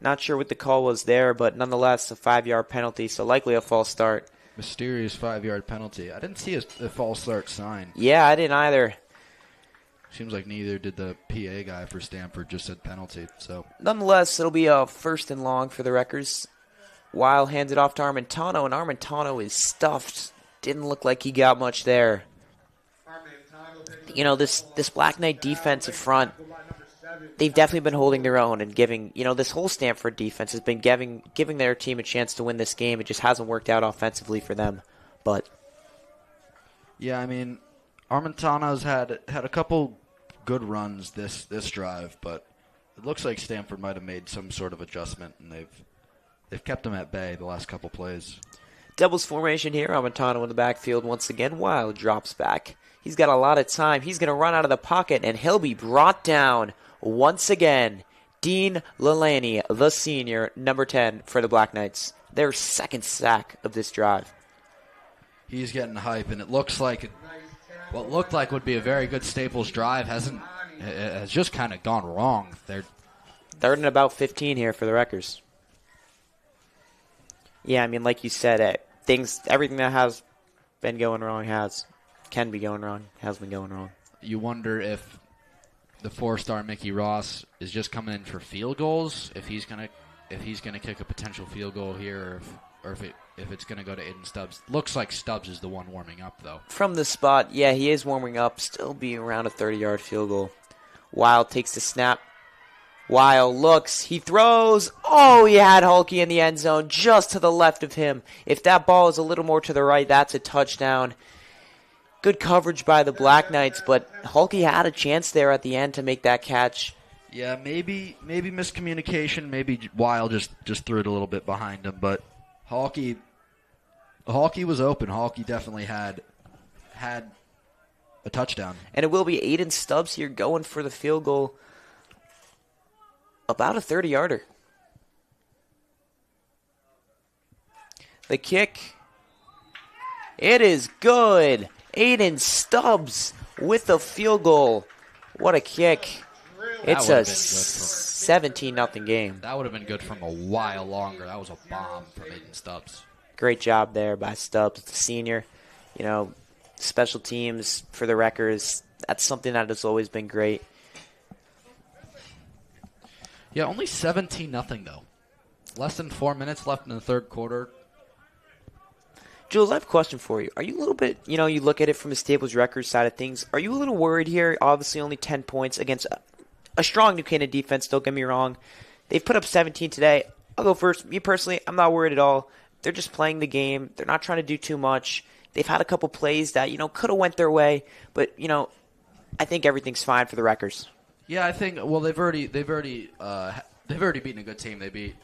Not sure what the call was there, but nonetheless a 5-yard penalty, so likely a false start. Mysterious 5-yard penalty. I didn't see a false start sign. Yeah, I didn't either. Seems like neither did the PA guy for Stamford, just said penalty. So nonetheless, it'll be a 1st and long for the Wreckers. Weil hands it off to Armentano, and Armentano is stuffed. Didn't look like he got much there. This Black Knight defensive front, they've definitely been holding their own and giving, this whole Stamford defense has been giving their team a chance to win this game. It just hasn't worked out offensively for them. But yeah, I mean, Armentano's had a couple good runs this drive, but it looks like Stamford might have made some sort of adjustment, and they've kept them at bay the last couple plays. Doubles formation here. Armentano in the backfield once again. Wild drops back. He's got a lot of time. He's going to run out of the pocket, and he'll be brought down once again. Dean Lalani, the senior, number 10 for the Black Knights. Their second sack of this drive. He's getting hype, and it looks like what looked like would be a very good Staples drive has just kind of gone wrong. They're third and about 15 here for the Wreckers. Yeah, I mean, like you said, everything that has been going wrong can be going wrong, has been going wrong. You wonder if the 4-star Mickey Ross is just coming in for field goals, if he's gonna kick a potential field goal here, or if it's gonna go to Aiden Stubbs. Looks like Stubbs is the one warming up though. From the spot, yeah, he is warming up. Still be around a 30-yard field goal. Wild takes the snap. Wild looks, he throws. Oh, he had Hulkie in the end zone just to the left of him. If that ball is a little more to the right, that's a touchdown. Good coverage by the Black Knights, but Hulkie had a chance there at the end to make that catch. Yeah, maybe miscommunication. Maybe Wild just threw it a little bit behind him, but Hulkie was open. Hulkie definitely had a touchdown. And it will be Aiden Stubbs here going for the field goal. About a 30-yarder. The kick. It is good. Aiden Stubbs with the field goal. What a kick. It's a 17-0 game. That would have been good from a while longer. That was a bomb from Aiden Stubbs. Great job there by Stubbs, the senior. Special teams for the Wreckers, that's something that has always been great. Yeah, only 17-0 though. Less than 4 minutes left in the third quarter. Jules, I have a question for you. Are you a little bit, you look at it from the Staples Wreckers side of things, are you a little worried here? Obviously only 10 points against a strong New Canaan defense, don't get me wrong. They've put up 17 today. I'll go first. Me personally, I'm not worried at all. They're just playing the game. They're not trying to do too much. They've had a couple plays that, could have went their way, but, I think everything's fine for the Wreckers. Yeah, I think. Well, they've already beaten a good team. They beat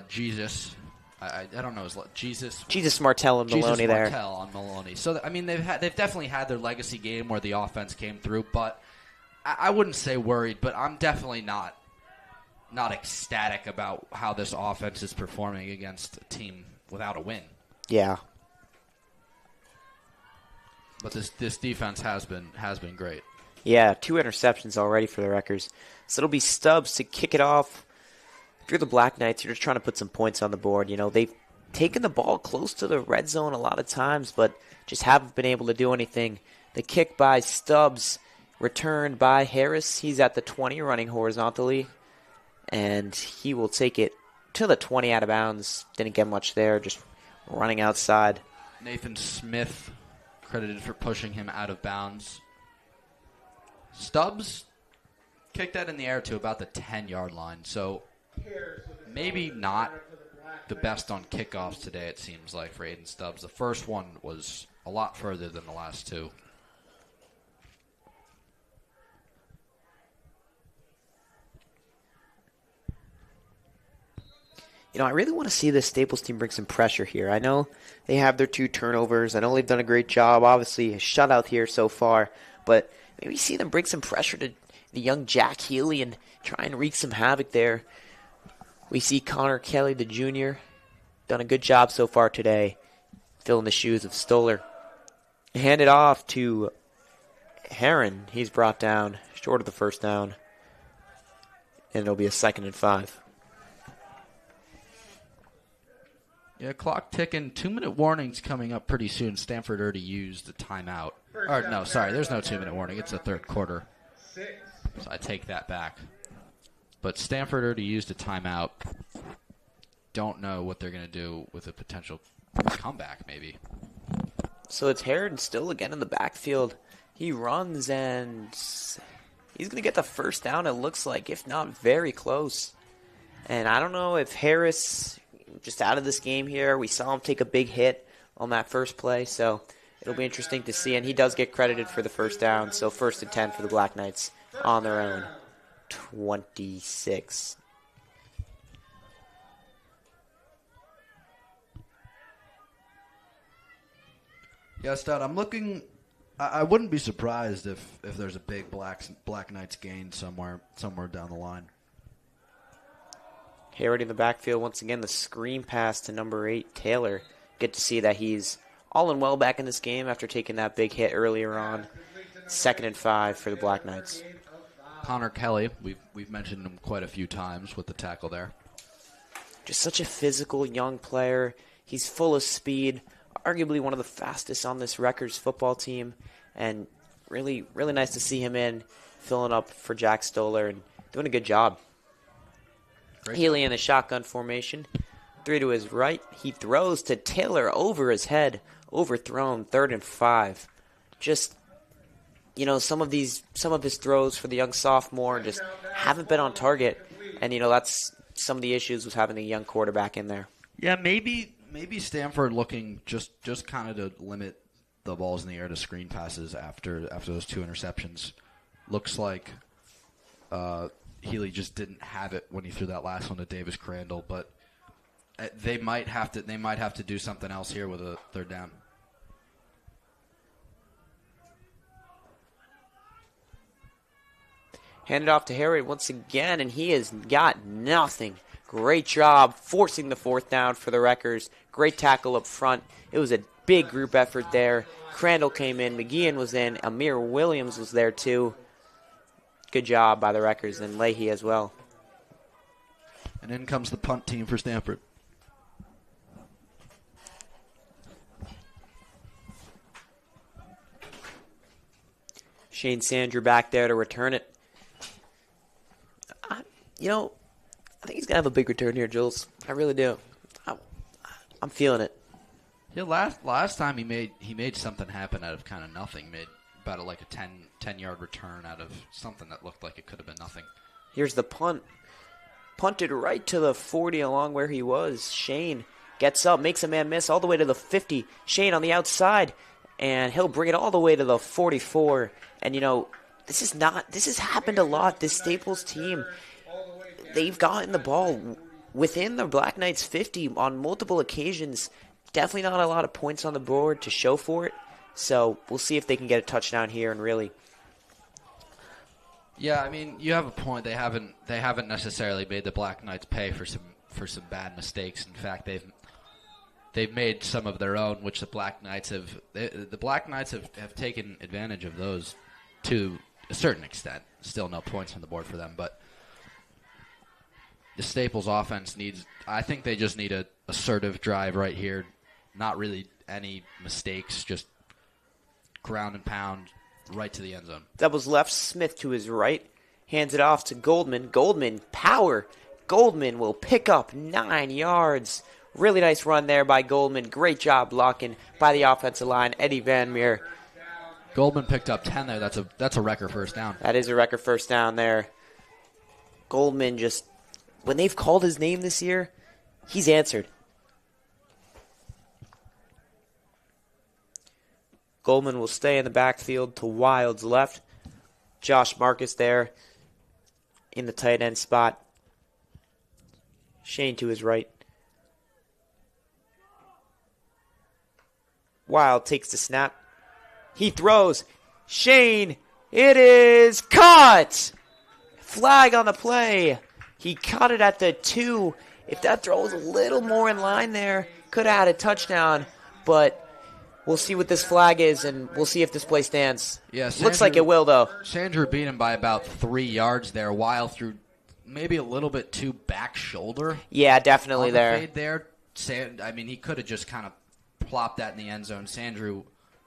Jesus. I don't know his Jesus Martell and Maloney Jesus there. Martell on Maloney. So I mean, they've definitely had their legacy game where the offense came through. But I wouldn't say worried, but I'm definitely not ecstatic about how this offense is performing against a team without a win. Yeah. But this defense has been great. Yeah, 2 interceptions already for the Wreckers. So it'll be Stubbs to kick it off. If you're the Black Knights, you're just trying to put some points on the board. They've taken the ball close to the red zone a lot of times, but just haven't been able to do anything. The kick by Stubbs, returned by Harris. He's at the 20, running horizontally, and he will take it to the 20 out of bounds. Didn't get much there, just running outside. Nathan Smith credited for pushing him out of bounds. Stubbs kicked that in the air to about the 10-yard line, so maybe not the best on kickoffs today, it seems like, for Aiden Stubbs. The first one was a lot further than the last two. I really want to see this Staples team bring some pressure here. I know they have their 2 turnovers. I know they've done a great job. Obviously, a shutout here so far. But maybe see them bring some pressure to the young Jack Healy and try and wreak some havoc there. We see Connor Kelly, the junior, done a good job so far today, filling the shoes of Stoller. Hand it off to Heron. He's brought down short of the first down. And it'll be a 2nd and 5. Yeah, clock ticking. 2-minute warnings coming up pretty soon. Stanford already used a timeout. Or no, sorry, there's no 2-minute warning. It's the third quarter. So I take that back. But Stanford already used a timeout. Don't know what they're going to do with a potential comeback, maybe. So it's Heron still again in the backfield. He runs and He's going to get the first down, it looks like, if not very close. And I don't know if Harris just out of this game here. We saw him take a big hit on that first play, so it'll be interesting to see. And he does get credited for the first down, so 1st and 10 for the Black Knights on their own 26. Yeah, Stout, I'm looking. I wouldn't be surprised if there's a big Black Knights gain somewhere down the line. Harrod in the backfield once again. The screen pass to number 8, Taylor. Good to see that he's all and well back in this game after taking that big hit earlier on. 2nd and 5 for the Black Knights. Connor Kelly, we've mentioned him quite a few times with the tackle there. Just such a physical young player. He's full of speed. Arguably one of the fastest on this Rutgers football team, and really, really nice to see him filling up for Jack Stoller and doing a good job. Great. Healy in the shotgun formation, 3 to his right. He throws to Taylor over his head, overthrown, 3rd and 5. Just, some of his throws for the young sophomore just haven't been on target, and that's some of the issues with having a young quarterback in there. Yeah, maybe Stamford looking just kind of to limit the balls in the air to screen passes after those 2 interceptions. Looks like Healy just didn't have it when he threw that last one to Davis Crandall, but they might have to do something else here with a 3rd down. Handed off to Harry once again, and he has got nothing. Great job forcing the 4th down for the Wreckers. Great tackle up front. It was a big group effort there. Crandall came in. McGeehan was in. Amir Williams was there too. Good job by the Wreckers and Leahy as well. And in comes the punt team for Stamford. Shane Sandra back there to return it. I think he's going to have a big return here, Jules. I really do. I'm feeling it. Yeah, last time he made something happen out of kind of nothing. Made about a 10-yard return out of something that looked like it could have been nothing. Here's the punt. Punted right to the 40 along where he was. Shane gets up, makes a man miss all the way to the 50. Shane on the outside, and he'll bring it all the way to the 44. And, this has happened a lot. This Staples team, they've gotten the ball within the Black Knights 50 on multiple occasions. Definitely not a lot of points on the board to show for it. So we'll see if they can get a touchdown here and really. Yeah, I mean, you have a point. They haven't necessarily made the Black Knights pay for some bad mistakes. In fact, they've made some of their own, which the Black Knights have taken advantage of those to a certain extent. Still no points on the board for them, but the Staples offense I think they just need a assertive drive right here. Not really any mistakes, just ground and pound right to the end zone. Doubles left, Smith to his right, hands it off to Goldman. Goldman, power. Goldman will pick up 9 yards. Really nice run there by Goldman. Great job blocking by the offensive line, Eddie Van Meer. Goldman picked up 10 there. That's a record first down. That is a record first down there. Goldman just, when they've called his name this year, he's answered. Goldman will stay in the backfield to Wild's left. Josh Marcus there in the tight end spot. Shane to his right. Wild takes the snap. He throws. Shane, it is caught! Flag on the play. He caught it at the 2. If that throw was a little more in line there, could have had a touchdown, but we'll see what this flag is, and we'll see if this play stands. Yeah, looks like it will, though. Sandra beat him by about 3 yards there. Wild threw maybe a little bit too back shoulder. Yeah, definitely on the there. Fade there. He could have just kind of plopped that in the end zone. Sandrew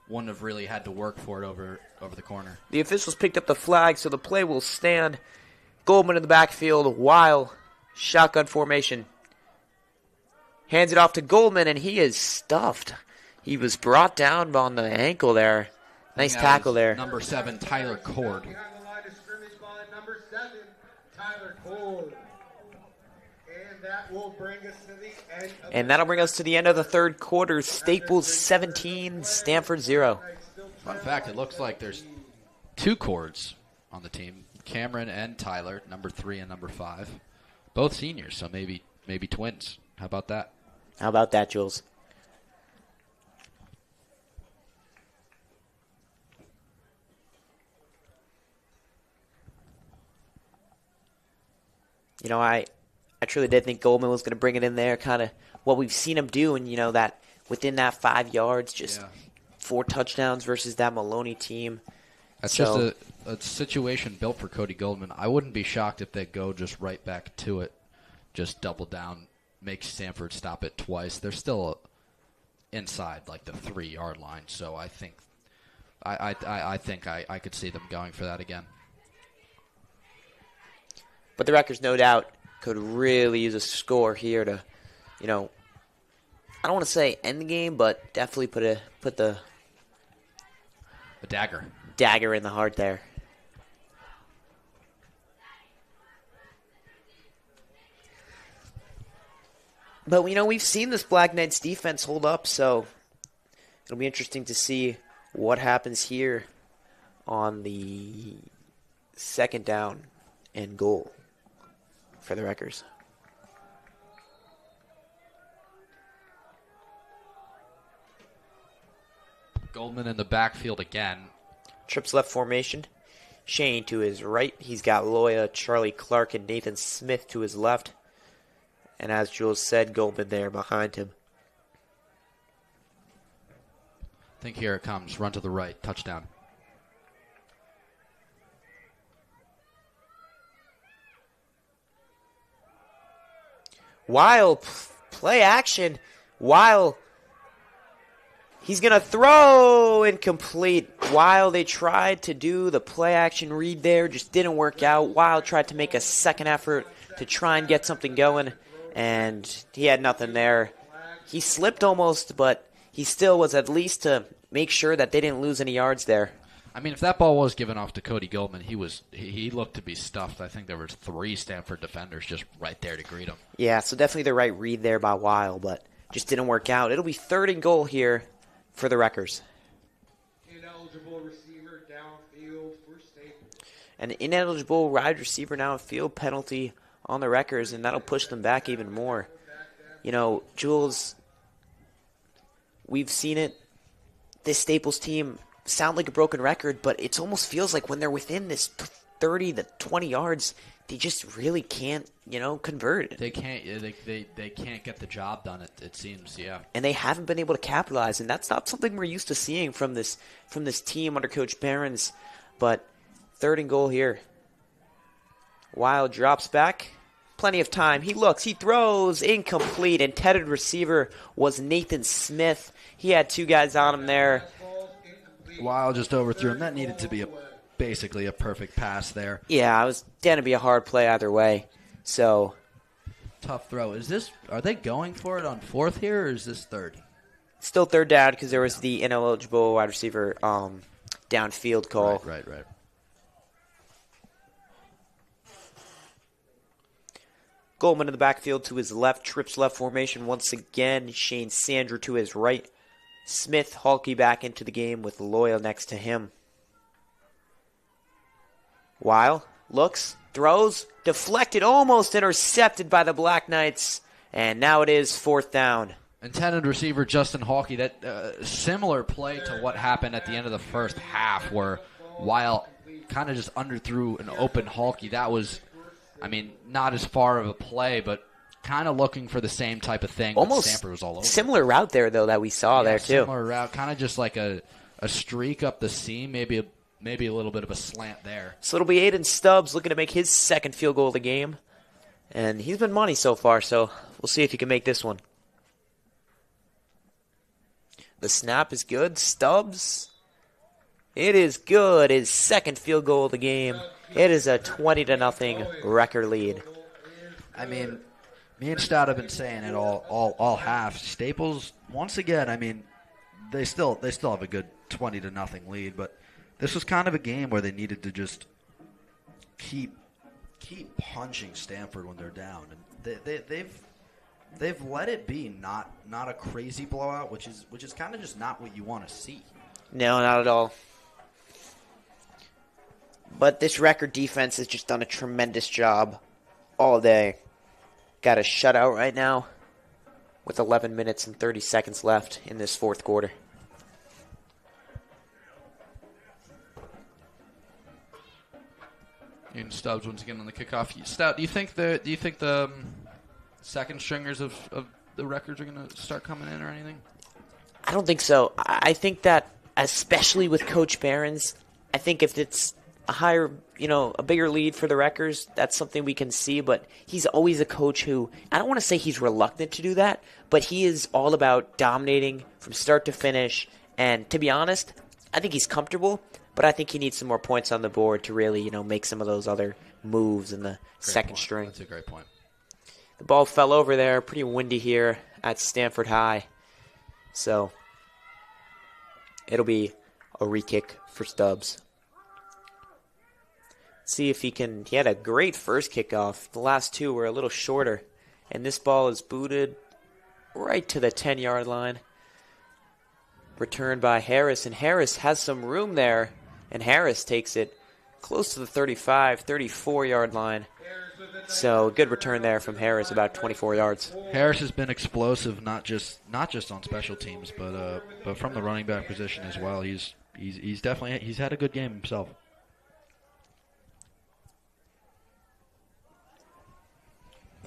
wouldn't have really had to work for it over the corner. The officials picked up the flag, so the play will stand. Goldman in the backfield, Wild, shotgun formation. Hands it off to Goldman, and he is stuffed. He was brought down on the ankle there. Nice tackle there. Number 7, Tyler Cord. Tyler Cole. And that will bring us to the end of And that'll bring us to the end of the third quarter. Staples 17, Stamford 0. Fun fact, it looks like there's 2 cords on the team. Cameron and Tyler, number 3 and number 5. Both seniors, so maybe twins. How about that? How about that, Jules? You know, I truly did think Goldman was going to bring it in there, kind of what we've seen him do, and, you know, that within that 5 yards, just 4 touchdowns versus that Maloney team. That's just a situation built for Cody Goldman. I wouldn't be shocked if they go just right back to it, just double down, make Stanford stop it twice. They're still inside like the 3-yard line, so I think I could see them going for that again. But the Rutgers, no doubt, could really use a score here to, you know, I don't want to say end the game, but definitely put the dagger in the heart there. But, you know, we've seen this Black Knights defense hold up, so it'll be interesting to see what happens here on the second down and goal for the Wreckers. Goldman in the backfield again. Trips left formation. Shane to his right. He's got Loya, Charlie Clark, and Nathan Smith to his left. And as Jules said, Goldman there behind him. I think here it comes. Run to the right. Touchdown. Weil, play action. Weil, he's going to throw incomplete. Weil, they tried to do the play action read there, just didn't work out. Weil tried to make a second effort to try and get something going, and he had nothing there. He slipped almost, but he still was at least to make sure that they didn't lose any yards there. I mean, if that ball was given off to Cody Goldman, he looked to be stuffed. I think there was 3 Stanford defenders just right there to greet him. Yeah, so definitely the right read there by Weil, but just didn't work out. It'll be 3rd and goal here for the Wreckers. Ineligible receiver downfield for Staples. An ineligible wide receiver downfield penalty on the Wreckers, and that'll push them back even more. You know, Jules, we've seen it. This Staples team sound like a broken record, but it almost feels like when they're within this 30 to 20 yards, they just really can't, you know, convert it. They can't. They can't get the job done. It seems, yeah. And they haven't been able to capitalize, and that's not something we're used to seeing from this team under Coach Barons. But 3rd and goal here. Weil drops back. Plenty of time. He looks. He throws. Incomplete. Intended receiver was Nathan Smith. He had 2 guys on him there. Weil just overthrew him. That needed to be basically a perfect pass there. Yeah, it was going to be a hard play either way. So tough throw. Are they going for it on 4th here, or is this 3rd? Still 3rd down because there was the ineligible wide receiver downfield call. Right. Goldman in the backfield to his left. Trips left formation once again. Shane Sandra to his right. Smith, Halkey back into the game with Loyal next to him. Weil looks, throws, deflected, almost intercepted by the Black Knights. And now it is 4th down. Intended receiver Justin Halkey. That similar play to what happened at the end of the first half, where Weil kind of just underthrew an open Halkey. That was, I mean, not as far of a play, but kind of looking for the same type of thing. Almost Stanford was all over. Similar route there, though, that we saw there, too. Similar route, kind of just like a streak up the seam, maybe a little bit of a slant there. So it'll be Aiden Stubbs looking to make his 2nd field goal of the game. And he's been money so far, so we'll see if he can make this one. The snap is good. Stubbs. It is good. His 2nd field goal of the game. It is a 20-0 record lead. I mean, me and Stout have been saying it all half. Staples, once again, I mean, they still have a good 20-0 lead, but this was kind of a game where they needed to just keep keep punching Stamford when they're down, and they've let it be not a crazy blowout, which is kind of just not what you want to see. No, not at all. But this record defense has just done a tremendous job all day. Got a shutout right now with 11 minutes and 30 seconds left in this fourth quarter. And Stubbs once again on the kickoff. Stout, do you think the second stringers of the records are going to start coming in or anything? I don't think so. I think that, especially with Coach Barron's, I think if it's a higher, a bigger lead for the Wreckers, that's something we can see. But he's always a coach who, I don't want to say he's reluctant to do that, but he is all about dominating from start to finish. And to be honest, I think he's comfortable, but I think he needs some more points on the board to really, make some of those other moves in the second string. That's a great point. The ball fell over there. Pretty windy here at Stamford High. So it'll be a re-kick for Stubbs. See if he had a great first kickoff. The last two were a little shorter. And this ball is booted right to the 10-yard line. Returned by Harris. And Harris has some room there. And Harris takes it close to the 35, 34-yard line. So good return there from Harris, about 24 yards. Harris has been explosive, not just on special teams, but from the running back position as well. He's definitely had a good game himself.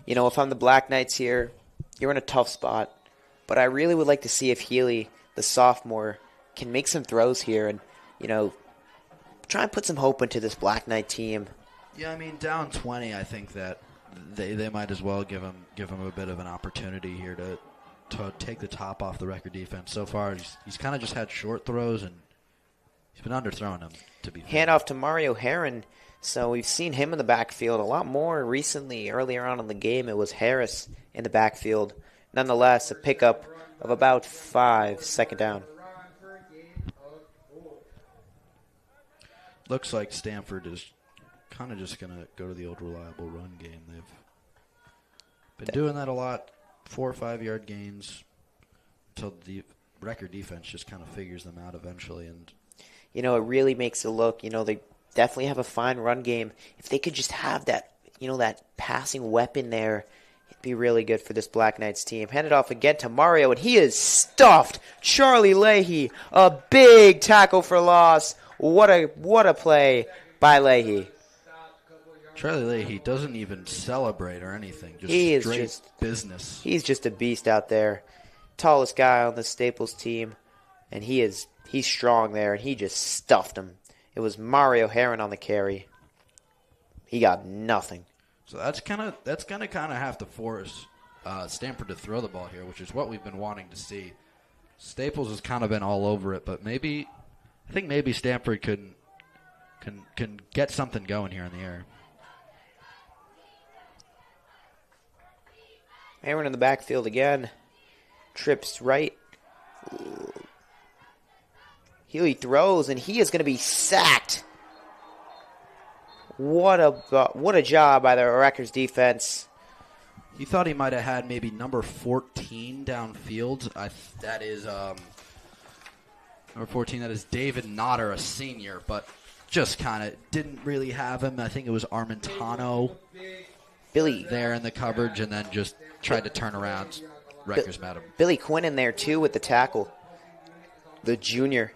If I'm the Black Knights here, you're in a tough spot. But I really would like to see if Healy, the sophomore, can make some throws here and, try and put some hope into this Black Knight team. Yeah, I mean, down 20, I think that they might as well give him a bit of an opportunity here to take the top off the record defense. So far, he's kind of just had short throws, and he's been underthrowing them, to be fair. Handoff to Mario Heron. So we've seen him in the backfield a lot more recently. Earlier on in the game, it was Harris in the backfield. Nonetheless, a pickup of about 5, second down. Looks like Stamford is kind of just going to go to the old reliable run game. They've been doing that a lot, 4 or 5 yard gains, until the record defense just kind of figures them out eventually. And it really makes it look, they definitely have a fine run game. If they could just have that, that passing weapon there, it'd be really good for this Black Knights team. Hand it off again to Mario, and he is stuffed. Charlie Leahy, a big tackle for loss. What a play by Leahy. Charlie Leahy doesn't even celebrate or anything. Straight business. He's just a beast out there. Tallest guy on the Staples team, and he's strong there, and he just stuffed him. It was Mario Heron on the carry. He got nothing. So that's gonna kind of have to force Stamford to throw the ball here, which is what we've been wanting to see. Staples has kind of been all over it, but I think maybe Stamford can get something going here in the air. Heron in the backfield again. Trips right. Healy throws, and he is going to be sacked. What a job by the Wreckers defense. He thought he might have had maybe number 14 downfield. That is number 14. That is David Notter, a senior, but just kind of didn't really have him. I think it was Armentano Billy there in the coverage, and then just tried to turn around. Wreckers met him. Billy Quinn in there too with the tackle. The junior.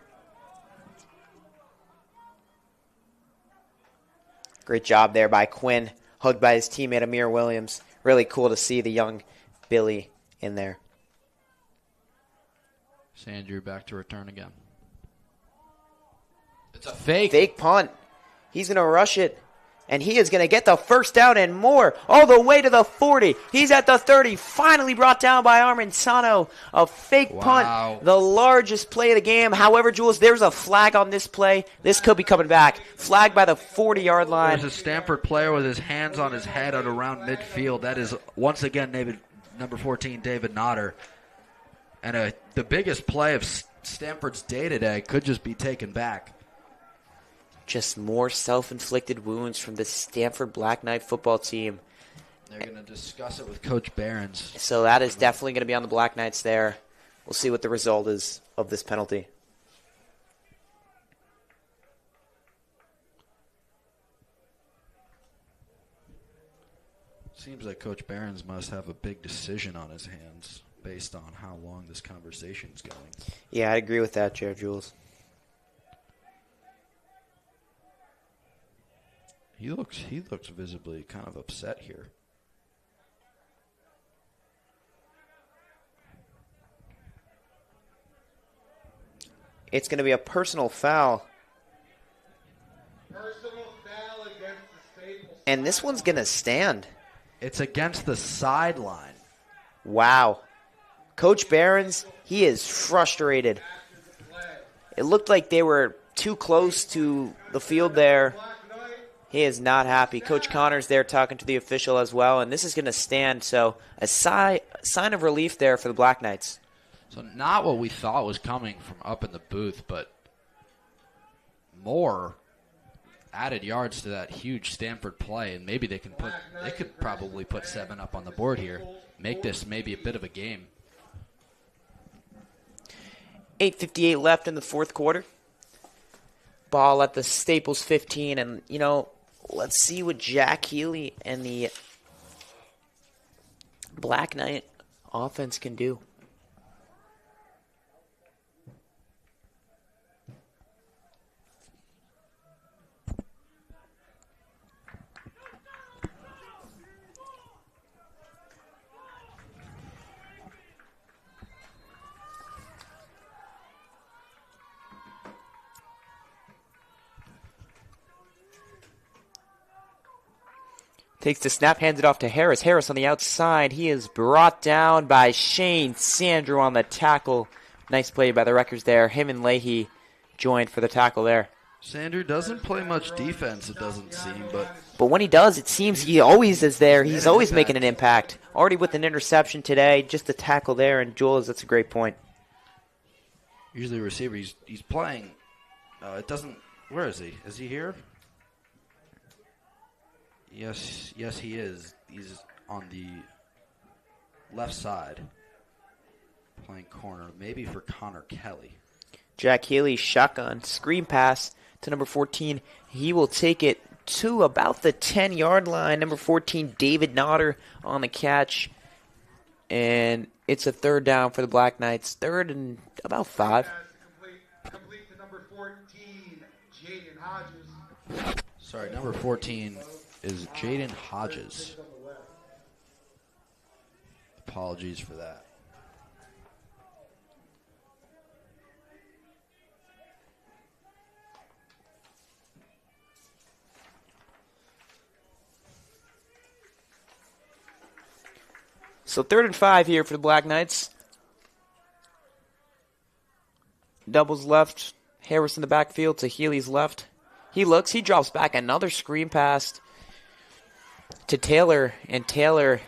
Great job there by Quinn, hugged by his teammate Amir Williams. Really cool to see the young Billy in there. Sandrew back to return again. It's a fake. Fake punt. He's going to rush it, and he is going to get the first down and more, all the way to the 40. He's at the 30, finally brought down by Armentano. A fake punt, the largest play of the game. However, Jules, there's a flag on this play. This could be coming back. Flag by the 40-yard line. There's a Stamford player with his hands on his head at around midfield. That is, once again, number 14, David Notter. And the biggest play of Stamford's day today could just be taken back. Just more self-inflicted wounds from the Stamford Black Knight football team. They're going to discuss it with Coach Behrens. So that is definitely going to be on the Black Knights there. We'll see what the result is of this penalty. Seems like Coach Behrens must have a big decision on his hands based on how long this conversation is going. Yeah, I agree with that, Jared Jules. He looks visibly kind of upset here. It's going to be a personal foul. Personal foul against the Staples. And this one's going to stand. It's against the sideline. Wow. Coach Behrens, he is frustrated. It looked like they were too close to the field there. He is not happy. Coach Connor's there talking to the official as well, and this is going to stand. So a sign of relief there for the Black Knights. So not what we thought was coming from up in the booth, but more added yards to that huge Stamford play, and maybe they could probably put 7 up on the board here, make this maybe a bit of a game. 8:58 left in the fourth quarter. Ball at the Staples 15, and let's see what Jack Healy and the Black Knight offense can do. Takes the snap, hands it off to Harris. Harris on the outside. He is brought down by Shane Sandrew on the tackle. Nice play by the Wreckers there. Him and Leahy joined for the tackle there. Sandrew doesn't play much defense, it doesn't seem, but when he does, it seems he always is there. He's always making an impact. Already with an interception today, just a tackle there, and Jules, that's a great point. Usually a receiver, he's playing. It doesn't. Where is he? Is he here? Yes, he is. He's on the left side, playing corner, maybe for Connor Kelly. Jack Healy, shotgun, screen pass to number 14. He will take it to about the 10-yard line. Number 14, David Nodder on the catch. And it's a third down for the Black Knights. Third and about 5. Complete to number 14, Jaden Hodges. Sorry, number 14 is Jaden Hodges. Apologies for that. So 3rd and 5 here for the Black Knights. Doubles left. Harris in the backfield to Healy's left. He looks. He drops back. Another screen pass to Taylor. And Taylor,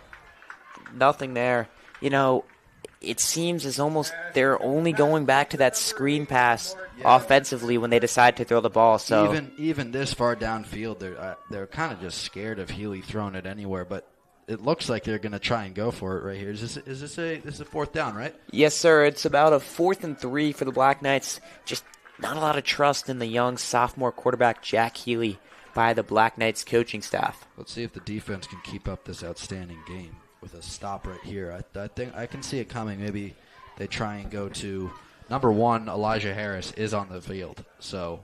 nothing there. It seems as almost they're only going back to that screen pass offensively when they decide to throw the ball. So even this far downfield, they're kind of just scared of Healy throwing it anywhere. But it looks like they're going to try and go for it right here. Is this a fourth down, right? Yes, sir. It's about a 4th and 3 for the Black Knights. Just not a lot of trust in the young sophomore quarterback Jack Healy by the Black Knights coaching staff. Let's see if the defense can keep up this outstanding game with a stop right here. I think I can see it coming. Maybe they try and go to number 1. Elijah Harris is on the field, so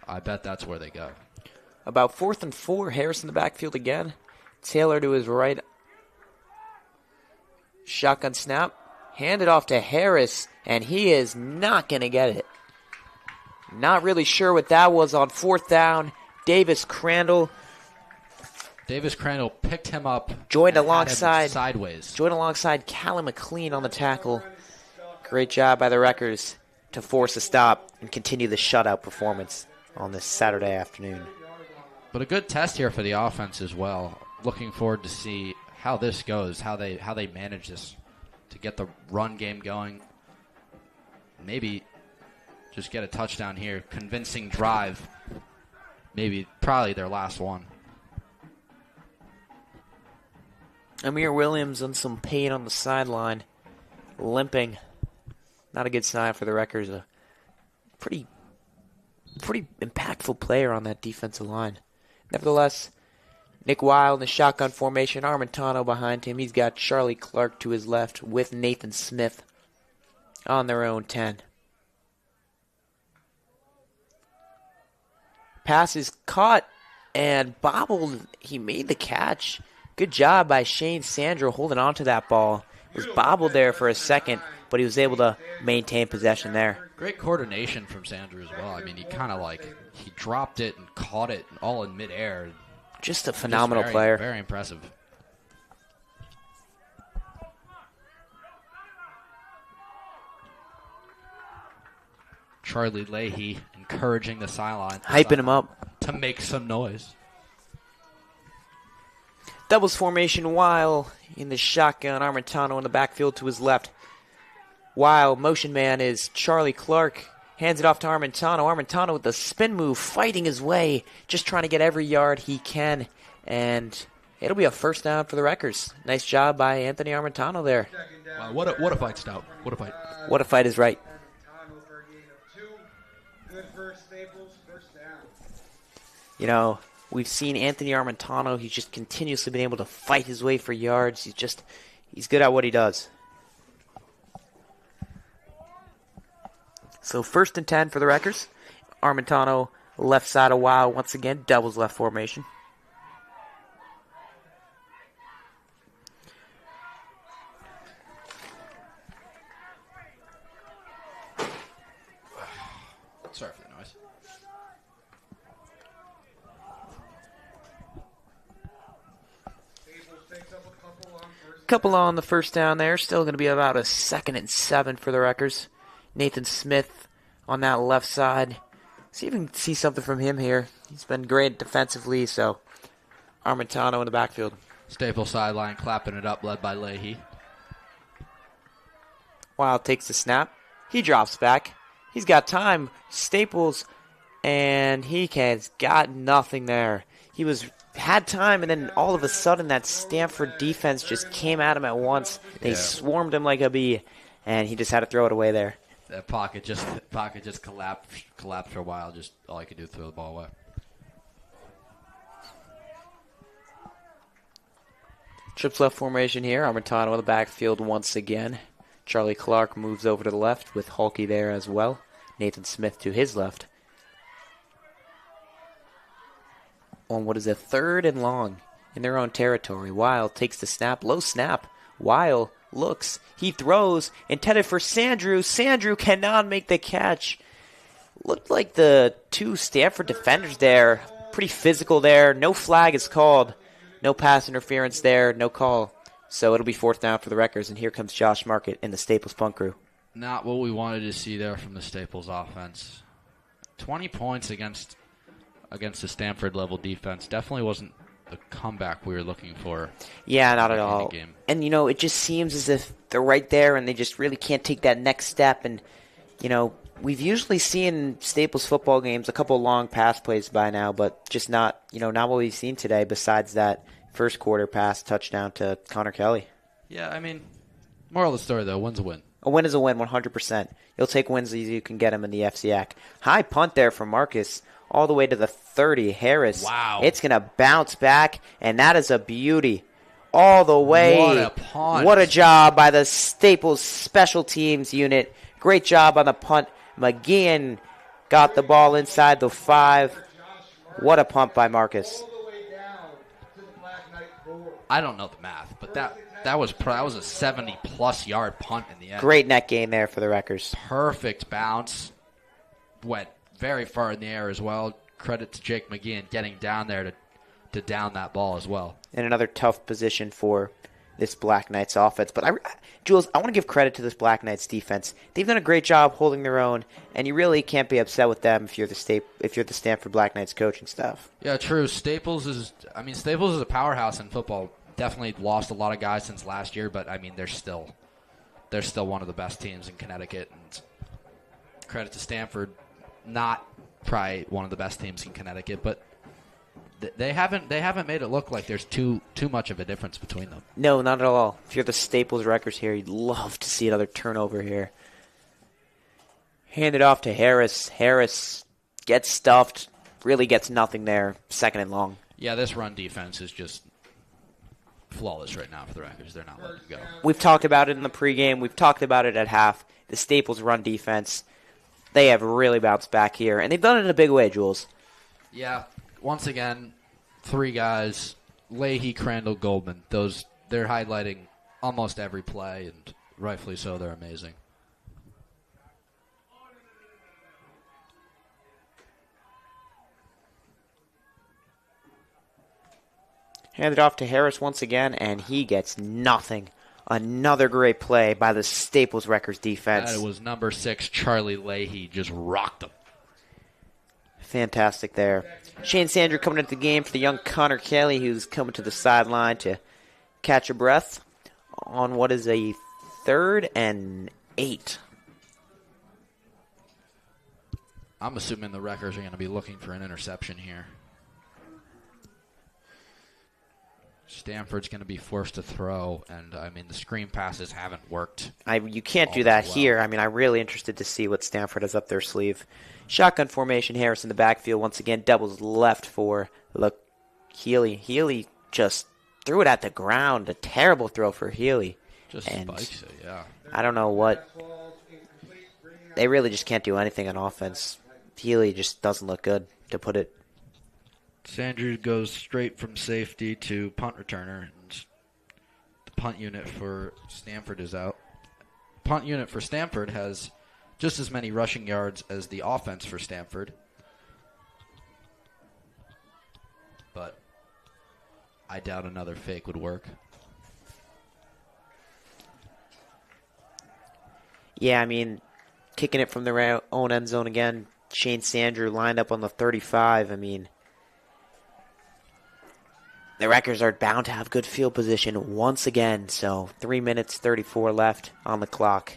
I bet that's where they go. About 4th and 4. Harris in the backfield again. Taylor to his right. Shotgun snap. Hand it off to Harris, and he is not going to get it. Not really sure what that was on 4th down. Davis Crandall picked him up. Joined and alongside had him sideways. Joined alongside Callum McLean on the tackle. Great job by the Wreckers to force a stop and continue the shutout performance on this Saturday afternoon. But a good test here for the offense as well. Looking forward to see how this goes, how they manage this to get the run game going. Maybe just get a touchdown here. Convincing drive probably their last one. Amir Williams on some pain on the sideline, limping. Not a good sign for the Wreckers. A pretty impactful player on that defensive line. Nevertheless, Nick Weil in the shotgun formation, Armentano behind him. He's got Charlie Clark to his left with Nathan Smith on their own 10. Pass is caught and bobbled. He made the catch. Good job by Shane Sandro holding on to that ball. It was bobbled there for a second, but he was able to maintain possession there. Great coordination from Sandro as well. I mean, he kind of he dropped it and caught it all in midair. Just a phenomenal player. Very impressive. Charlie Leahy encouraging the sideline. Hyping him up. To make some noise. Doubles formation, Weil in the shotgun. Armentano in the backfield to his left. Weil, motion man is Charlie Clark. Hands it off to Armentano. Armentano with the spin move, fighting his way, just trying to get every yard he can. And it'll be a first down for the Wreckers. Nice job by Anthony Armentano there. Wow, what a fight, Stout. What a fight. What a fight is right. Armentano for a gain of 2. Good for Staples, first down. You know, we've seen Anthony Armentano. He's just continuously been able to fight his way for yards. He's good at what he does. So 1st and 10 for the Wreckers. Armentano left side of Wow once again. Doubles left formation. Sorry for the noise. Staples picks up a couple on first. Couple on the first down there. Still going to be about a 2nd and 7 for the Wreckers. Nathan Smith on that left side. See if we can see something from him here. He's been great defensively, so Armentano in the backfield. Staples sideline clapping it up, led by Leahy. Wild takes the snap. He drops back. He's got time. Staples, and he has got nothing there. He had time, and then all of a sudden that Stamford defense just came at him at once. They swarmed him like a bee, and he just had to throw it away there. That pocket just collapsed for a while. Just all he could do was throw the ball away. Trips left formation here. Armentano in the backfield once again. Charlie Clark moves over to the left with Hulky there as well. Nathan Smith to his left. On what is a 3rd and long in their own territory. Weil takes the snap. Low snap. Weil looks. He throws. Intended for Sandro. Sandro cannot make the catch. Looked like the 2 Stamford defenders there. Pretty physical there. No flag is called. No pass interference there. No call. So it'll be 4th down for the Wreckers. And here comes Josh Market in the Staples punt crew. Not what we wanted to see there from the Staples offense. 20 points against the Stamford level defense definitely wasn't the comeback we were looking for. Yeah, not at all. And, you know, it just seems as if they're right there and they just really can't take that next step. And, you know, we've usually seen Staples football games a couple long pass plays by now, but just not what we've seen today besides that first quarter pass touchdown to Connor Kelly. Yeah, I mean, moral of the story, though, win's a win. A win is a win, 100%. You'll take wins as you can get them in the FCAC. High punt there from Marcus. All the way to the 30. Harris. Wow. It's going to bounce back, and that is a beauty. All the way. What a punt. What a job by the Staples Special Teams unit. Great job on the punt. McGeehan got the ball inside the 5. What a punt by Marcus. All the way down to the Black Knight 4. I don't know the math, but that was a 70-plus yard punt in the end. Great net gain there for the Wreckers. Perfect bounce. Went very far in the air as well. Credit to Jake McGeehan getting down there to down that ball as well. And another tough position for this Black Knights offense. But Jules, I want to give credit to this Black Knights defense. They've done a great job holding their own, and you really can't be upset with them if you're the Stanford Black Knights coaching staff. Yeah, true. Staples is a powerhouse in football. Definitely lost a lot of guys since last year, but I mean they're still one of the best teams in Connecticut. And credit to Stanford, not probably one of the best teams in Connecticut, but they haven't made it look like there's too much of a difference between them. No, not at all. If you're the Staples Wreckers here, you'd love to see another turnover here. Hand it off to Harris. Harris gets stuffed. Really gets nothing there. Second and long. Yeah, this run defense is just flawless right now for the Wreckers. They're not letting it go. We've talked about it in the pregame. We've talked about it at half. The Staples run defense, they have really bounced back here. And they've done it in a big way, Jules. Yeah, once again, 3 guys, Leahy, Crandall, Goldman. They're highlighting almost every play, and rightfully so, they're amazing. Handed off to Harris once again, and he gets nothing. Another great play by the Staples Wreckers defense. That was number 6, Charlie Leahy, just rocked him. Fantastic there. Shane Sandry coming into the game for the young Connor Kelly, who's coming to the sideline to catch a breath on what is a 3rd and 8. I'm assuming the Wreckers are going to be looking for an interception here. Stamford's going to be forced to throw, and, the screen passes haven't worked. You can't do that here. I'm really interested to see what Stamford has up their sleeve. Shotgun formation, Harris in the backfield. Once again, doubles left for Healy. Healy just threw it at the ground. A terrible throw for Healy. Just spikes it, yeah. I don't know what. They really just can't do anything on offense. Healy just doesn't look good, to put it. Sanders goes straight from safety to punt returner. And the punt unit for Stamford is out. Punt unit for Stamford has just as many rushing yards as the offense for Stamford. But I doubt another fake would work. Yeah, kicking it from their own end zone again. Shane Sandry lined up on the 35. The Wreckers are bound to have good field position once again. So 3 minutes, 34 left on the clock.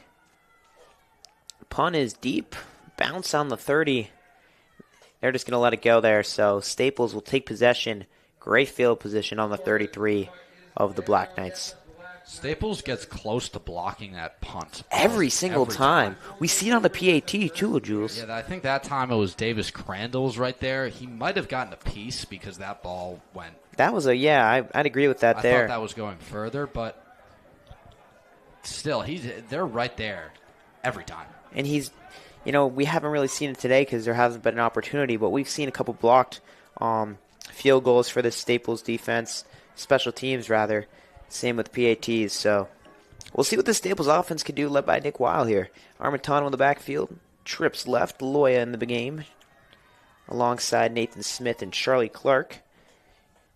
Punt is deep. Bounce on the 30. They're just going to let it go there. So Staples will take possession. Great field position on the 33 of the Black Knights. Staples gets close to blocking that punt. Every single time. We see it on the PAT too, Jules. Yeah, I think that time it was Davis Crandall's right there. He might have gotten a piece because that ball went. That was I'd agree with that there. I thought that was going further, but still, they're right there every time. And he's, we haven't really seen it today because there hasn't been an opportunity, but we've seen a couple blocked field goals for the Staples defense, special teams rather. Same with PATs, so we'll see what the Staples offense can do, led by Nick Weil here. Armentano in the backfield, trips left, Loya in the game, alongside Nathan Smith and Charlie Clark.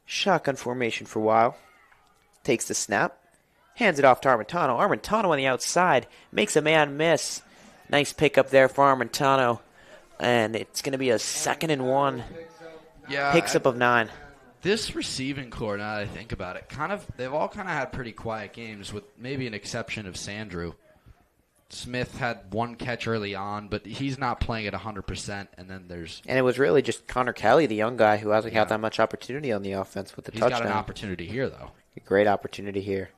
Shotgun formation for Weil. Takes the snap, hands it off to Armentano. Armentano on the outside, makes a man miss. Nice pickup there for Armentano, and it's going to be a 2nd and 1. Yeah, Picks up of 9. This receiving core, now that I think about it, they've all kind of had pretty quiet games, with maybe an exception of Sandrew. Smith had one catch early on, but he's not playing at 100%. And then it was really just Connor Kelly, the young guy, who hasn't had that much opportunity on the offense with the touchdown. He's got an opportunity here, though. A great opportunity here.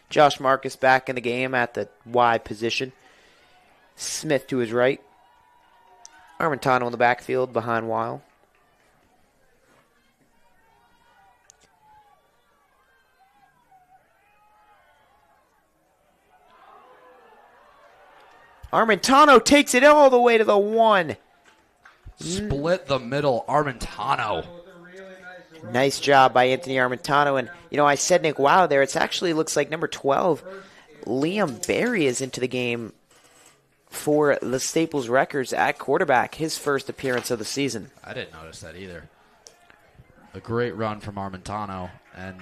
Josh Marcus back in the game at the wide position. Smith to his right. Armentano in the backfield behind Weil. Armentano takes it all the way to the 1. Split the middle, Armentano. Nice job by Anthony Armentano. And, I said Nick Wow there. It actually looks like number 12, Liam Berry, is into the game for the Staples Wreckers at quarterback. His first appearance of the season. I didn't notice that either. A great run from Armentano. And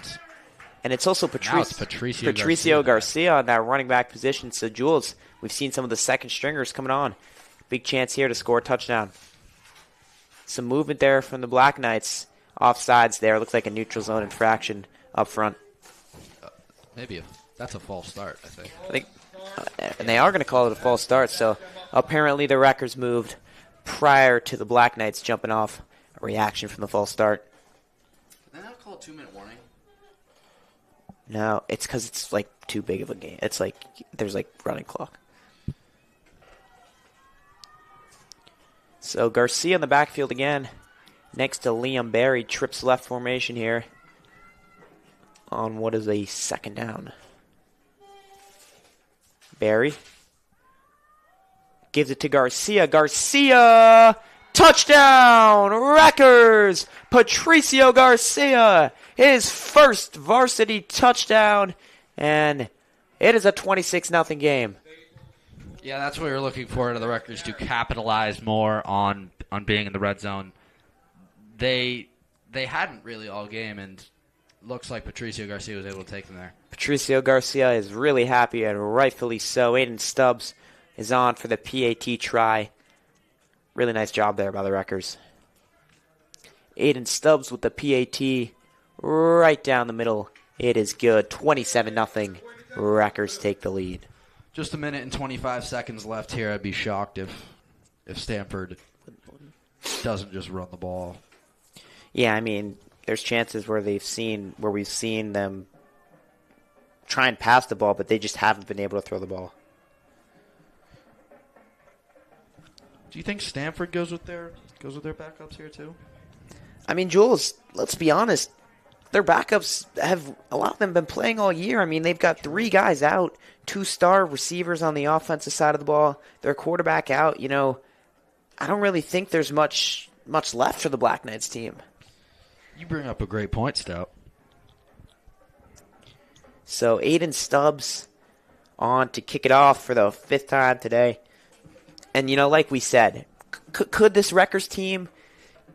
it's also Patricio Garcia on that running back position. So, Jules, we've seen some of the second stringers coming on. Big chance here to score a touchdown. Some movement there from the Black Knights. Offsides there. Looks like a neutral zone infraction up front. That's a false start, I think. And they are going to call it a false start. So apparently the Wreckers moved prior to the Black Knights jumping off reaction from the false start. Did they not call a 2-minute warning? No, it's because it's like too big of a game. It's like there's like running clock. So Garcia in the backfield again. Next to Liam Barry, trips left formation here on what is a second down. Barry gives it to Garcia. Garcia! Touchdown! Wreckers! Patricio Garcia! His first varsity touchdown. And it is a 26-0 game. Yeah, that's what you're looking for out of the Wreckers, to capitalize more on being in the red zone. They hadn't really all game, and looks like Patricio Garcia was able to take them there. Patricio Garcia is really happy, and rightfully so. Aiden Stubbs is on for the PAT try. Really nice job there by the Wreckers. Aiden Stubbs with the PAT right down the middle. It is good. 27-0. Wreckers take the lead. Just a minute and 25 seconds left here. I'd be shocked if Stamford doesn't just run the ball. Yeah, I mean, there's chances where we've seen them try and pass the ball, but they just haven't been able to throw the ball. Do you think Stamford goes with their backups here too? I mean, Jules, let's be honest. Their backups have, a lot of them, been playing all year. I mean, they've got 3 guys out, 2-star receivers on the offensive side of the ball, their quarterback out. You know, I don't really think there's much left for the Black Knights team. You bring up a great point, Stout. So Aiden Stubbs on to kick it off for the 5th time today. And, you know, like we said, could this Wreckers team,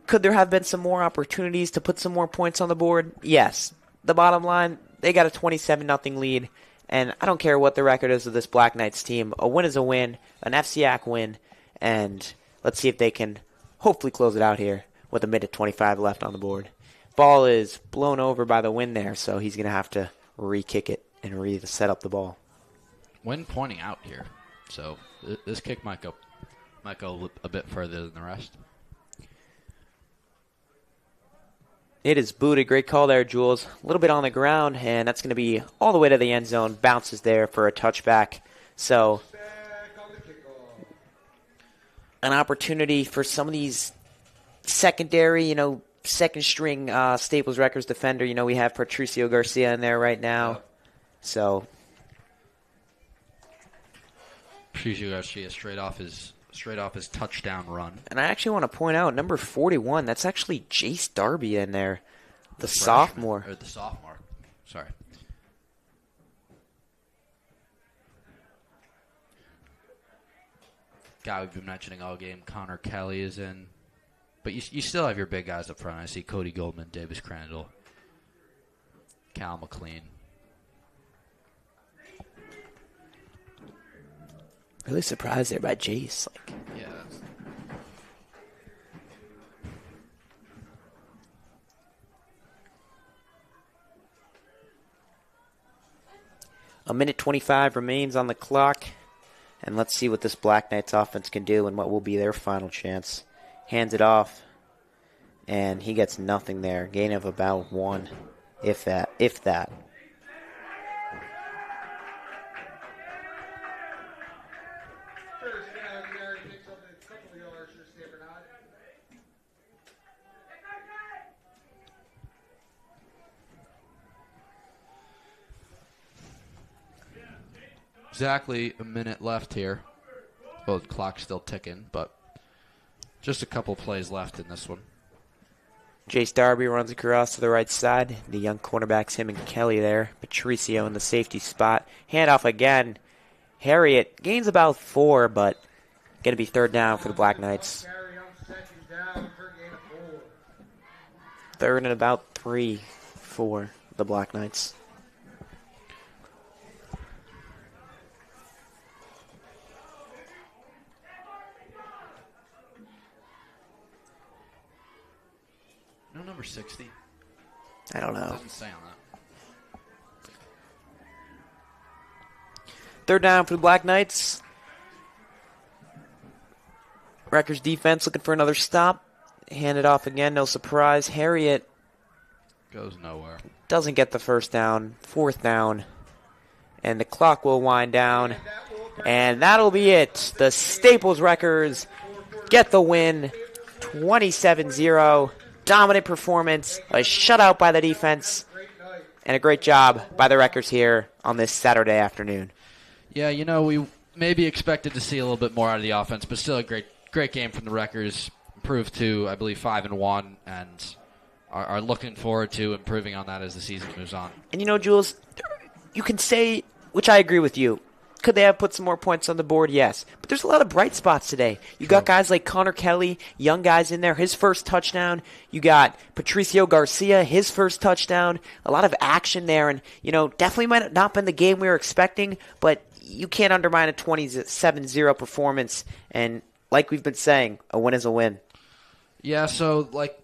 could there have been some more opportunities to put some more points on the board? Yes. The bottom line, they got a 27-0 lead. And I don't care what the record is of this Black Knights team. A win is a win, an FCAC win. And let's see if they can hopefully close it out here with a minute 25 left on the board. Ball is blown over by the wind there, so he's going to have to re-kick it and set up the ball. Wind pointing out here, so this kick might go a bit further than the rest. It is booted. Great call there, Jules. A little bit on the ground, and that's going to be all the way to the end zone. Bounces there for a touchback. So an opportunity for some of these secondary, second-string Staples Wreckers defender. We have Patricio Garcia in there right now. So Patricio Garcia straight off his touchdown run. And I actually want to point out, number 41, that's actually Jace Darby in there, the sophomore. Or the sophomore. Sorry. Guy we've been mentioning all game, Connor Kelly, is in. But you still have your big guys up front. I see Cody Goldman, Davis Crandall, Cal McLean. Really surprised there by Jace. Yeah. A minute 25 remains on the clock. And let's see what this Black Knights offense can do and what will be their final chance. Hands it off. And he gets nothing there. Gain of about 1, if that. First down there, picks up a couple of yards for Stamford High. Exactly a minute left here. Well, the clock's still ticking, but just a couple plays left in this one. Jace Darby runs across to the right side. The young cornerbacks, him and Kelly there. Patricio in the safety spot. Handoff again. Harriet gains about 4, but going to be 3rd down for the Black Knights. 3rd and about 3 for the Black Knights. No number 60. I don't know. It doesn't say on that. 3rd down for the Black Knights. Wreckers defense looking for another stop. hand it off again. No surprise. Harriet Goes nowhere. doesn't get the first down. 4th down. And the clock will wind down. And that'll be it. The Staples Wreckers get the win. 27-0. Dominant performance. A shutout by the defense. And a great job by the Wreckers here on this Saturday afternoon. Yeah, you know, we maybe expected to see a little bit more out of the offense, but still a great game from the Wreckers. Improved to, I believe, 5-1, and are looking forward to improving on that as the season moves on. And you know, Jules, you can say, which I agree with you, could they have put some more points on the board? Yes. But there's a lot of bright spots today. You got guys like Connor Kelly, young guys in there, his first touchdown. You got Patricio Garcia, his first touchdown. A lot of action there. And, you know, definitely might have not been the game we were expecting, but you can't undermine a 27-0 performance. And like we've been saying, a win is a win. Yeah, so, like,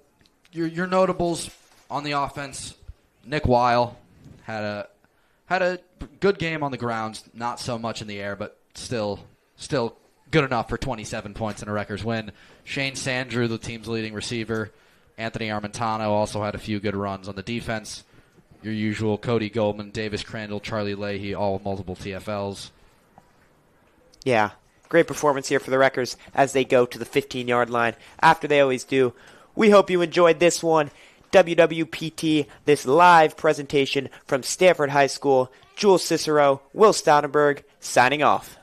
your notables on the offense, Nick Weil had a good game on the grounds, not so much in the air, but still good enough for 27 points and a Wreckers win. Shane Sandrew, the team's leading receiver. Anthony Armentano also had a few good runs on the defense. Your usual Cody Goldman, Davis Crandall, Charlie Leahy, all with multiple TFLs. Yeah, great performance here for the Wreckers as they go to the 15-yard line after they always do. We hope you enjoyed this one. WWPT, this live presentation from Stamford High School. Jules Cicero, Will Stoutenberg, signing off.